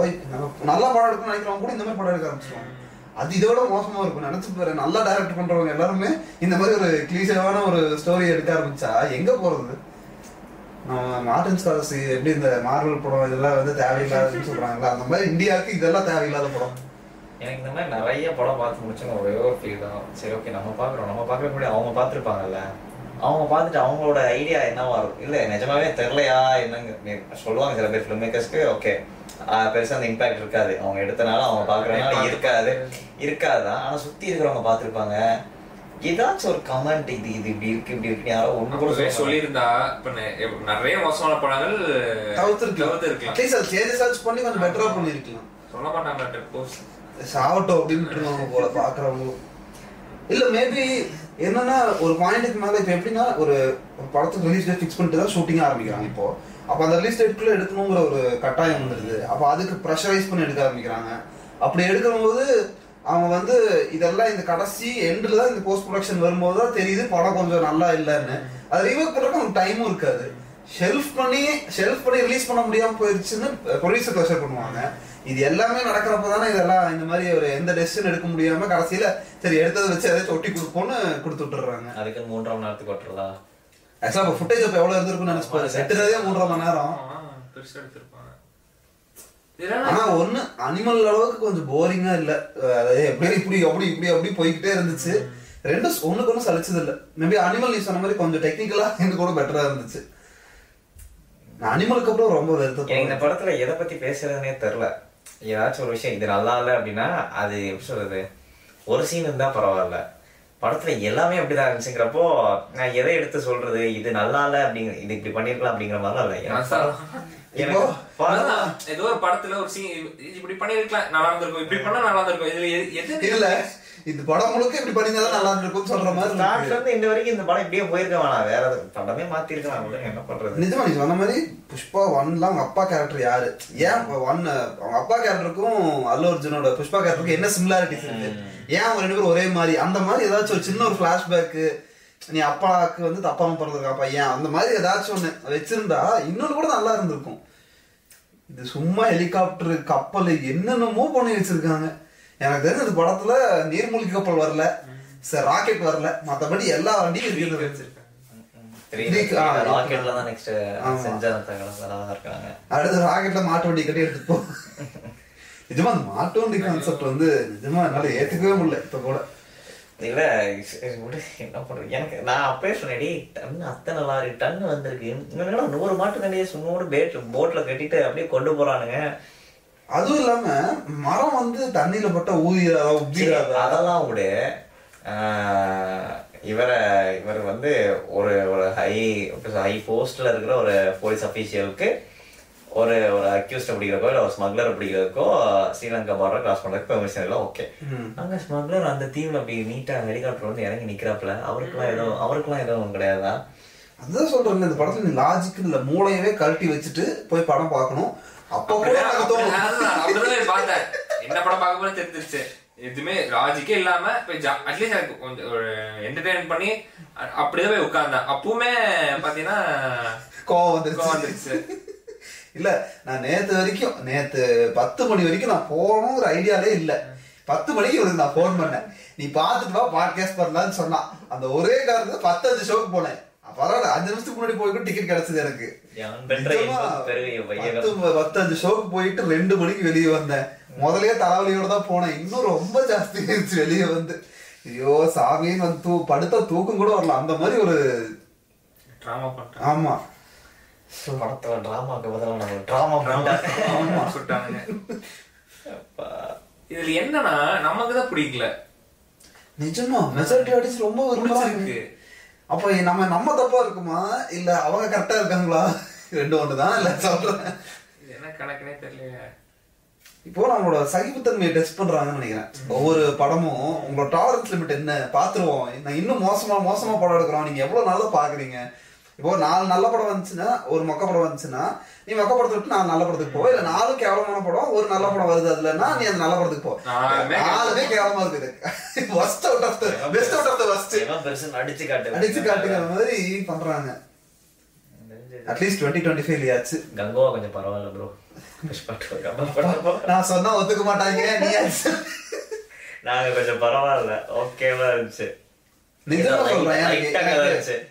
Speaker 1: நல்லா படம் எடுக்கணும்னு நினைக்கிறவங்க கூட இந்த மாதிரி படம் எடுக்க ஆரம்பிச்சிருவாங்க. அது இதோட மோசமா இருக்கும். நினைச்சு பாரு, நல்லா டைரக்ட் பண்றவங்க எல்லாருமே இந்த மாதிரி ஒரு கிளீஷேவான ஒரு ஸ்டோரி எடுக்க ஆரம்பிச்சா எங்க போறது. மார்டின் ஸ்கார்சி எப்படி இந்த மார்வல் படம் இதெல்லாம் வந்து தேவையில்லாதுன்னு சொல்றாங்களா, அந்த மாதிரி இந்தியாவுக்கு இதெல்லாம் தேவையில்லாத படம்.
Speaker 3: எனக்கு இந்த மாதிரி நிறைய படம் பார்த்து முடிச்சுங்க ஒரே ஒரு ஃபீல் தான். சரி ஓகே நம்ம பார்க்குற கூட அவங்க பார்த்துருப்பாங்கல்ல, அவங்க பார்த்துட்டு அவங்களோட ஐடியா என்னவா இருக்கும். இல்லை நிஜமாவே தெரிலையா என்னங்க சொல்லுவாங்க சில பேர் ஃபிலிம் மேக்கர்ஸ்க்கு. ஓகே பெருசாக அந்த இம்பாக்ட் இருக்காது, அவங்க எடுத்தனால அவங்க பார்க்குறதுனால இருக்காதான். ஆனால் சுற்றி இருக்கிறவங்க பார்த்துருப்பாங்க, ஏதாச்சும் ஒரு கமெண்ட் இது இப்படி இருக்கு யாரோ ஒன்று கூட
Speaker 2: சொல்லியிருந்தா இப்போ நிறைய மோசமான படங்கள்
Speaker 1: பண்ணி கொஞ்சம் பெட்டரா பண்ணிருக்கலாம்.
Speaker 2: சொல்ல மாட்டாங்க
Speaker 1: சாவட்டும் அப்படின்னு போல பாக்குறவங்க. இல்ல மேபி என்னன்னா ஒரு பாயிண்ட்டுக்கு மேல இப்ப எப்படின்னா ஒரு படத்துக்கு ரிலீஸ் டேட் ஃபிக்ஸ் பண்ணிட்டு தான் ஷூட்டிங் ஆரம்பிக்கிறாங்க. இப்போ அப்ப அந்த ரிலீஸ் டேட்குள்ள எடுக்கணுங்கிற ஒரு கட்டாயம் வந்துருது. அப்ப அதுக்கு ப்ரெஷரைஸ் பண்ணி எடுக்க ஆரம்பிக்கிறாங்க. அப்படி எடுக்கும்போது அவங்க வந்து இதெல்லாம் இந்த கடைசி எண்டில் தான் இந்த போஸ்ட் ப்ரொடக்ஷன் வரும்போது தான் தெரியுது படம் கொஞ்சம் நல்லா இல்லைன்னு. அது ரிவர்க் பண்ணுறதுக்கு அவங்களுக்கு டைமும் இருக்காது. ஷெல்ஃப் பண்ணி ரிலீஸ் பண்ண முடியாமல் போயிடுச்சுன்னு ப்ரொடியூசர் ப்ரெஷர் பண்ணுவாங்க. இது எல்லாமே நடக்கிறப்ப தானே இதெல்லாம் இந்த மாதிரி ஒரு எந்த டெசிஷன் எடுக்க முடியாம கடைசியில சரி எடுத்ததை வச்சு ஏதாச்சும் ஒட்டி கொடுப்போம்னு கொடுத்து விட்டுறாங்க.
Speaker 3: அதுக்கு 3.5 மணி நேரத்துக்கு ஓட்டுறதா?
Speaker 1: ஆக்சுவலா ஃபுட்டேஜ் அப்ப எவ்வளவு இருந்திருக்கும்னு நினைச்சு பாரு. செட்டுறதே 3.5 மணி நேரம்.
Speaker 2: பெருசா எடுத்திருப்பாங்க.
Speaker 1: ஆனா ஒண்ணு அனிமல் அளவுக்கு கொஞ்சம் போரிங்கா இல்ல. அதாவது எப்படி அப்படி போய்கிட்டே இருந்துச்சு. ரெண்டும் ஒண்ணுக்கு ஒன்னும் சலிச்சது இல்ல. மேபி அனிமல் நீ சொன்ன மாதிரி கொஞ்சம் டெக்னிக்கலா எனக்கு கூட பெட்டரா இருந்துச்சு. அனிமலுக்கு அப்புறம் ரொம்ப
Speaker 3: எனக்கு இந்த படத்துல எதை பத்தி பேசுறதுன்னே தெரியல. ஏதாச்சும் ஒரு விஷயம் இது நல்லா இல்லை அப்படின்னா அது எப்படி சொல்றது, ஒரு சீன் இருந்தா பரவாயில்ல. படத்துல எல்லாமே அப்படிதான் இருந்துச்சுங்கிறப்போ நான் எதை எடுத்து சொல்றது, இது நல்லா இல்ல அப்படிங்கிற, இது இப்படி பண்ணிருக்கலாம் அப்படிங்கிற மாதிரிலாம் இல்லை.
Speaker 2: ஏதோ ஒரு படத்துல ஒரு சீன் இப்படி பண்ணிருக்கலாம், நல்லா இருந்திருக்கும், இப்படி பண்ணா நல்லா இருந்திருக்கும், இதுல இல்ல
Speaker 1: இந்த படம் முழுக்க இப்படி பண்ணிருந்தா நல்லா இருந்திருக்கும் சொல்ற மாதிரி.
Speaker 3: ஸ்டார்ட்ல இருந்து இந்த வரைக்கும் இந்த படம் இப்படியே போயிருக்க வேணாம், வேற படமே மாத்தி இருக்கலாம். என்ன பண்றது?
Speaker 1: நிஜமா நீ சொன்ன மாதிரி புஷ்பா 1ல அவங்க அப்பா கேரக்டர் யாரு, ஏன் அவங்க அப்பா கேரக்டருக்கும் அல்லு அர்ஜுனோட புஷ்பா கேரக்டருக்கும் என்ன சிமிலாரிட்டிஸ் இருக்கு, ஏன் அவங்க 2 பேரும் ஒரே மாதிரி, அந்த மாதிரி ஏதாச்சும் ஒரு சின்ன ஒரு பிளாஷ்பேக், நீ அப்பாவுக்கு வந்து தப்பாம பிறந்திருக்காப்பா ஏன், அந்த மாதிரி ஏதாச்சும் ஒண்ணு வச்சிருந்தா இன்னொன்னு கூட நல்லா இருந்திருக்கும். இது சும்மா ஹெலிகாப்டர் கப்பல் என்னென்னமோ பண்ணி வச்சிருக்காங்க. எனக்கு தெரிஞ்ச இந்த படத்துல நீர்மூழ்கி கப்பல் வரல, ராக்கெட் வரல, மத்தபடி எல்லா வண்டியும் இருக்குது. அடுத்து ராக்கெட்ல மாட்டு வண்டி கட்டி எடுத்துப்போம். நிஜமா அந்த மாட்டு வண்டி கான்செப்ட் வந்து நிஜமா என்னால ஏத்துக்கவே முடியல இப்ப கூட.
Speaker 3: இல்ல என்ன பண்றது, எனக்கு நான் அப்பவே சொன்னேன், டன் அத்தனை லாரி டன் வந்திருக்கு, 100 மாட்டு வண்டியை சும்மா போட்ல கட்டிட்டு அப்படியே கொண்டு போறானுங்க.
Speaker 1: அதுவும் இல்லாம மரம் வந்து தண்ணியில பட்ட ஊதிராதா
Speaker 3: அதெல்லாம் விட இவர் வந்து ஒரு ஹை போஸ்ட்ல இருக்கிற ஒரு போலீஸ் அபிஷியலுக்கு ஒரு அக்யூஸ்ட் பிடிக்கிறக்கோ இல்ல ஒரு ஸ்மக்லர் பிடிக்கிறதுக்கோ ஸ்ரீலங்கா பார்டர் கிராஸ் பண்றதுக்கு பெர்மிஷன் எல்லாம் ஓகே. அங்க ஸ்மக்லர் அந்த தீவுல அப்படி நீட்டா ஹெலிகாப்டர் வந்து இறங்கி நிக்கிறாப்புல, அவருக்கெல்லாம் எதுவும் கிடையாதா?
Speaker 1: அதுதான் சொல்றேன், இந்த படத்துல நீ லாஜிக் இல்ல, மூளையவே கழட்டி வச்சுட்டு போய் படம் பார்க்கணும். அப்ப
Speaker 2: பார்த்தேன் என்ன படம் பார்க்க போல தெரிஞ்சிருச்சு, எதுவுமே லாஜிக்கே இல்லாம அட்லீஸ்ட் எனக்கு கொஞ்சம் என்டர்டெயின் பண்ணி அப்படியே போய் உட்கார்ந்தேன். அப்பவுமே பாத்தீங்கன்னா
Speaker 1: கோவம் வந்துருச்சு. இல்ல நான் நேத்து 10 மணி வரைக்கும் நான் போகணும் ஒரு ஐடியாலே இல்ல. 10 மணிக்கு இவருக்கு நான் போன் பண்ணேன், நீ பாத்துட்டு வா பாட்காஸ்ட் பண்ணலான்னு சொன்னா, அந்த ஒரே காரணத்துல 10-5 ஷோக்கு போனேன். பரவாயில்ல, 5 நிமிஷத்துக்கு முன்னாடி போய்ட்டு டிக்கெட் கிடைச்சது எனக்கு. 10-5 ஷோக்கு போயிட்டு 2 மணிக்கு வெளியே வந்தேன். முதலே தலைவலியோட தான் போனேன், இன்னும் ரொம்ப ஜாஸ்தி ஆயிடுச்சு வெளியே வந்து. ஐயோ சாமின்னு வந்து படுத்தா தூக்கம் கூட வரலாம், அந்த மாதிரி ஒரு
Speaker 2: டிராமா பண்ணிட்டேன்.
Speaker 1: ஆமா
Speaker 3: படத்துல டிராமாக்கு பதிலாக நம்ம டிராமா
Speaker 2: சொல்லிட்டாங்க. இதுல என்னன்னா நமக்குதான் பிடிக்கல,
Speaker 1: நிஜமா மெஜாரிட்டி ஆடியன்ஸ் ரொம்ப விரும்புறாங்க. அப்ப நம்ம தப்பா இருக்குமா இல்ல அவங்க கரெக்டா இருக்காங்களா? 2 ஒண்ணுதான் இல்ல சொல்றேன்,
Speaker 2: என்ன கணக்குனே தெரியல.
Speaker 1: இப்போ நம்மளோட சகிப்புத்தன்மையை டெஸ்ட் பண்றாங்கன்னு நினைக்கிறேன். ஒவ்வொரு படமும் உங்களோட டாலரன்ஸ் லிமிட் என்ன பாத்துருவோம், நான் இன்னும் மோசமா படம் எடுக்கிறோம், நீங்க எவ்வளவு நல்லா பாக்குறீங்க. இப்போ 4 நல்ல படம் வந்துச்சுன்னா, ஒரு மொக்க படம் வந்துச்சுன்னா நீ மொக்க படத்தை விட்டு நான் நல்ல படத்துக்கு போ, இல்ல 4 கேவலமான படம் ஒரு நல்ல படம் வருது அதுலன்னா நீ அந்த நல்ல படத்துக்கு போ. 4மே கேவலமா இருக்குது, best out of the best அடிச்சு காட்டுங்கிற மாதிரி பண்றாங்க. அட்லீஸ்ட் 2025 ஆச்சு.
Speaker 3: கங்கோவா கொஞ்சம் பரவாயில்ல ப்ரோ,
Speaker 1: நான் சொன்னா ஒத்துக்க மாட்டாங்க, நீ
Speaker 3: நாங்க கொஞ்சம் பரவாயில்ல ஓகேவா இருந்துச்சு.
Speaker 1: நிஜமா சொல்றேன்,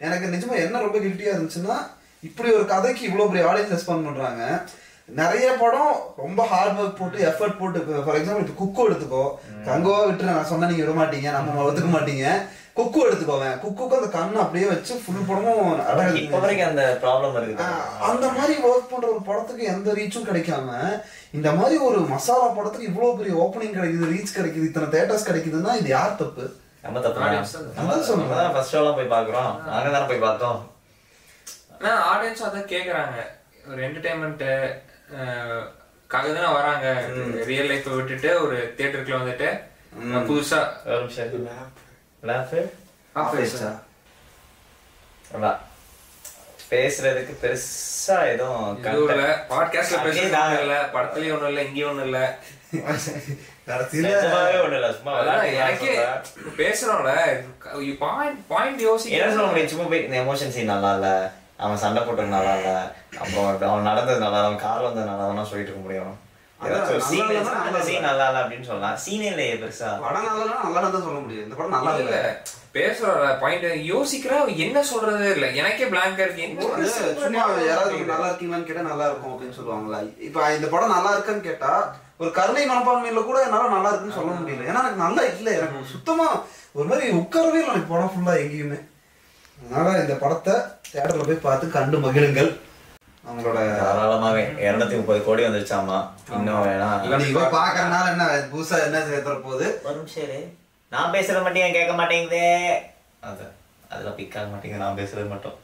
Speaker 1: எனக்கு நிஜமா என்ன ரொம்ப கில்ட்டியா இருந்துச்சுன்னா, இப்படி ஒரு கதைக்கு இவ்வளவு பெரிய ஆடியன்ஸ் ரெஸ்பாண்ட் பண்றாங்க. நிறைய படம் ரொம்ப ஹார்ட் ஒர்க் போட்டு எஃபர்ட் போட்டு, ஃபார் எக்ஸாம்பிள் இப்போ குக்கு எடுத்துக்கோ, கங்கோவா விட்டு நான் சொன்னா நீங்க விட மாட்டீங்க, நம்ம ஒத்துக்க மாட்டீங்க. குக்கு எடுத்துக்கோவேன், குக்குக்கு அந்த கண்ணு அப்படியே வச்சு ஃபுல் படமும்
Speaker 3: இப்ப வரைக்கும் அந்த ப்ராப்ளம் இருக்கு.
Speaker 1: அந்த மாதிரி ஒர்க் பண்ற ஒரு படத்துக்கு எந்த ரீச்சும் கிடைக்காம, இந்த மாதிரி ஒரு மசாலா படத்துக்கு இவ்வளவு பெரிய ஓப்பனிங் கிடைக்குது, ரீச் கிடைக்குது, இத்தனை தியேட்டர்ஸ் கிடைக்குதுன்னா இது யார் தப்பு?
Speaker 3: நம்ம தப்பு. ஃபர்ஸ்ட் ஷோலாம் போய் பாக்குறோம், நாங்க தானே போய் பார்த்தோம்.
Speaker 2: ஆடியன்ஸ் அதான் கேக்குறாங்க, ஒரு என்டர்டைன்மெண்ட் காக தானே வராங்க. ரியல் லைஃப் விட்டுட்டு ஒரு தியேட்டருக்குள்ள வந்துட்டு புதுசா
Speaker 3: பேசுறதுக்கு பெருசா எதுவும்
Speaker 2: பாட்காஸ்ட்ல பேசுறாங்க, படத்துலயும் ஒண்ணும் இல்ல, இங்கேயும் ஒண்ணும் இல்ல.
Speaker 1: கடைசியில
Speaker 3: நிஜமாவே ஒண்ணும் இல்ல, சும்மா
Speaker 2: எனக்கே பேசுறோம்ல பாயிண்ட் யோசிக்க
Speaker 3: என்ன சொல்ல முடியும், சும்மா போய் இந்த எமோஷன் சீன் நல்லா இல்ல, அவன் சண்டை போட்டது நல்லா இல்ல, அப்புறம் அவன் நடந்தது நல்லா இல்ல, அவன் கார்ல வந்தது நல்லா தான் சொல்லிட்டு இருக்க முடியும். சீன் நல்லா இல்ல அப்படின்னு சொல்லலாம், சீனே இல்லையே பெருசா.
Speaker 1: படம் நல்லா தான் சொல்ல முடியும். இந்த படம் நல்லா இல்ல.
Speaker 2: பேசுற பாயிண்ட் யோசிக்கிறா என்ன சொல்றதே இல்ல, எனக்கே பிளாங்கா இருக்கு.
Speaker 1: சும்மா யாராவது நல்லா இருக்கீங்களான்னு கேட்டா நல்லா இருக்கும் அப்படின்னு சொல்லுவாங்களா. இப்ப இந்த படம் நல்லா இருக்குன்னு கேட்டா ஒரு கருணை மனப்பான்மையில கூட என்னால நல்லா இருக்குன்னு சொல்ல முடியல. ஏன்னா எனக்கு நல்லா இல்ல, எனக்கு சுத்தமா ஒரு மாதிரி உட்காரவே இல்லை எனக்கு படம் ஃபுல்லா எங்கேயுமே. அதனால இந்த படத்தை தியேட்டர்ல போய் பார்த்து கண்டு மகிழுங்கள். அவங்களோட
Speaker 3: தாராளமாவே 230 கோடி வந்துருச்சாமா. இன்னும் வேணா
Speaker 1: நீங்க போய் பாக்குறதுனால என்ன புதுசா என்ன சேர்த்துற போகுது.
Speaker 3: ஒரு நிமிஷம், நான் பேசுறது மட்டும் ஏன் கேட்க மாட்டேங்குதே, அதெல்லாம் பிக் ஆக மாட்டேங்குது நான் பேசுறது மட்டும்.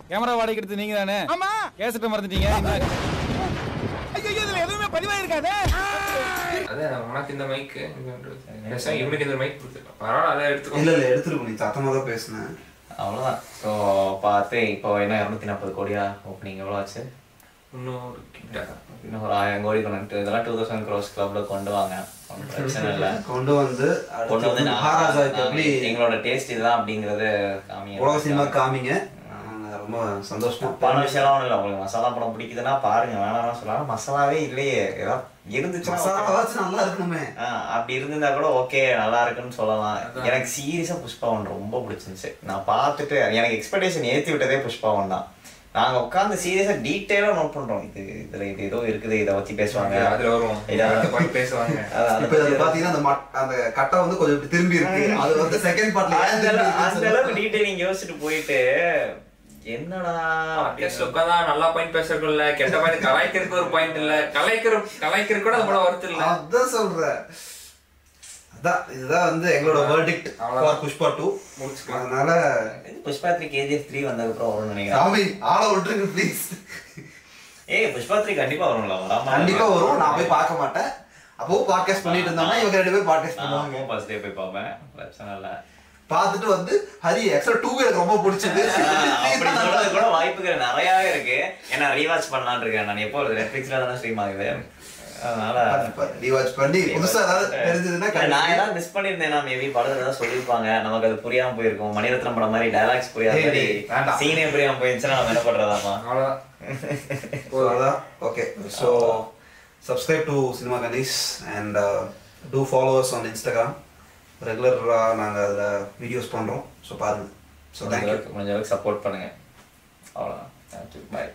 Speaker 4: கேமரா வாடகை எடுத்து நீங்க தானே? ஆமா. கேசட்ட மறந்துட்டீங்க. ஐயோ இதுல எதுவுமே பதிவாயிருக்காதே.
Speaker 2: அதே உனக்கு இந்த மைக் இவனுக்கு இந்த மைக் கொடுத்துருக்கேன், பரவாயில்ல அதை எடுத்துக்கோ.
Speaker 1: இல்ல எடுத்துருக்கோம், நீ சத்தமா தான் பேசுனேன்.
Speaker 3: அவ்வளோதான். ஸோ பார்த்து இப்போ என்ன 240 கோடியா ஓப்பனிங் எவ்வளோ ஆச்சு? இன்னும் ஒரு 1000 கோடி கொண்டு இதெல்லாம் 2000 crores கிளப்ல கொண்டு வாங்க, பிரச்சனை இல்லை.
Speaker 1: கொண்டு வந்து
Speaker 3: மகாராஜா எங்களோட டேஸ்ட் இதுதான் அப்படிங்கறது
Speaker 1: உலக சினிமா காமிங்க. ரொம்ப சந்தோஷமா.
Speaker 3: பல விஷயம்லாம் ஒன்றும் இல்லை, உங்களுக்கு மசாலா படம் பிடிக்குதுன்னா பாருங்க, வேணாம் சொல்லலாம். மசாலாவே இல்லையே, ஏதாவது இருந்துச்சுன்னா
Speaker 1: நல்லா இருக்குமே.
Speaker 3: அப்படி இருந்திருந்தா கூட ஓகே நல்லா இருக்குன்னு சொல்லலாம். எனக்கு சீரியஸா புஷ்பா 1 ரொம்ப பிடிச்சிருந்துச்சு. நான் பார்த்துட்டு எனக்கு எக்ஸ்பெக்டேஷன் ஏற்றி விட்டதே புஷ்பா 1 தான். நாங்க உட்காந்து சீரியஸா டீட்டெயிலா நோட் பண்றோம், இதுல இது ஏதோ இருக்குது, இதை வச்சு பேசுவாங்க,
Speaker 2: அதுல வரும் பேசுவாங்க.
Speaker 1: பாத்தீங்கன்னா அந்த கட்டை வந்து கொஞ்சம் திரும்பி இருக்கு, அது வந்து செகண்ட் பார்ட்ல
Speaker 3: அந்த அளவுக்கு டீட்டெயிலிங் யோசிச்சுட்டு போயிட்டு என்னடா
Speaker 2: உட்காதான் நல்லா பாயிண்ட் பேசுறதுல கெட்ட பாயிண்ட் கலாய்க்கிறதுக்கு ஒரு பாயிண்ட் இல்ல, கலாய்க்கிற கூட அது கூட வருது இல்ல.
Speaker 1: அதான் சொல்றேன். இதுதான் வந்து எங்களோட வெர்டிக்ட் ஃபார் புஷ்பா 2 முடிச்சுக்கலாம். அதனால
Speaker 3: புஷ்பா 3 KGF 3 வந்ததுக்கு அப்புறம் வரும்னு நினைக்கிறேன்.
Speaker 1: ஆள விட்டுருங்க ப்ளீஸ்.
Speaker 3: புஷ்பா 3 கண்டிப்பா வரும்ல,
Speaker 1: கண்டிப்பா வரும். நான் போய் பார்க்க மாட்டேன். அப்போ பாட்காஸ்ட் பண்ணிட்டு இருந்தாங்கன்னா இவங்க 2 பேரும் பாட்காஸ்ட் பண்ணுவாங்க.
Speaker 3: ஃபர்ஸ்ட் டே போய் பார்ப்பேன், பிரச்சனை இல்ல.
Speaker 1: பார்த்துட்டு வந்து ஹரி எக்ஸ்ட்ரா 2 எனக்கு ரொம்ப பிடிச்சது
Speaker 3: அப்படி சொல்றது கூட வாய்ப்புகள் நிறையவே இருக்கு. ஏன்னா ரீவாட்ச் பண்ணலாம்னு இருக்கேன் நான். எப்போ நெட்ஃபிளிக்ஸ்ல தானே ஸ்ட்ரீம் ஆகுது, அதனால
Speaker 1: ரீவாட்ச் பண்ணி புதுசா ஏதாவது தெரிஞ்சதுன்னா
Speaker 3: நான் ஏதாவது மிஸ் பண்ணிருந்தேன்னா மேபி படம் ஏதாவது சொல்லியிருப்பாங்க, நமக்கு அது புரியாம போயிருக்கும். மணிரத்னம் படம் மாதிரி டைலாக்ஸ் புரியாத மாதிரி சீனே புரியாம போயிருந்துச்சுன்னா நம்ம என்ன பண்றதாமா.
Speaker 1: அவ்வளவுதான். Okay, so subscribe to Cinema Ganesh and do follow us on Instagram. ரெகுலரா நாங்க அதுல வீடியோஸ் பண்றோம், ஸோ பாருங்க. ஸோ தேங்க்யூ,
Speaker 3: முடிஞ்ச அளவுக்கு சப்போர்ட் பண்ணுங்க. அவ்வளோதான். தேங்க்யூ, பாய்.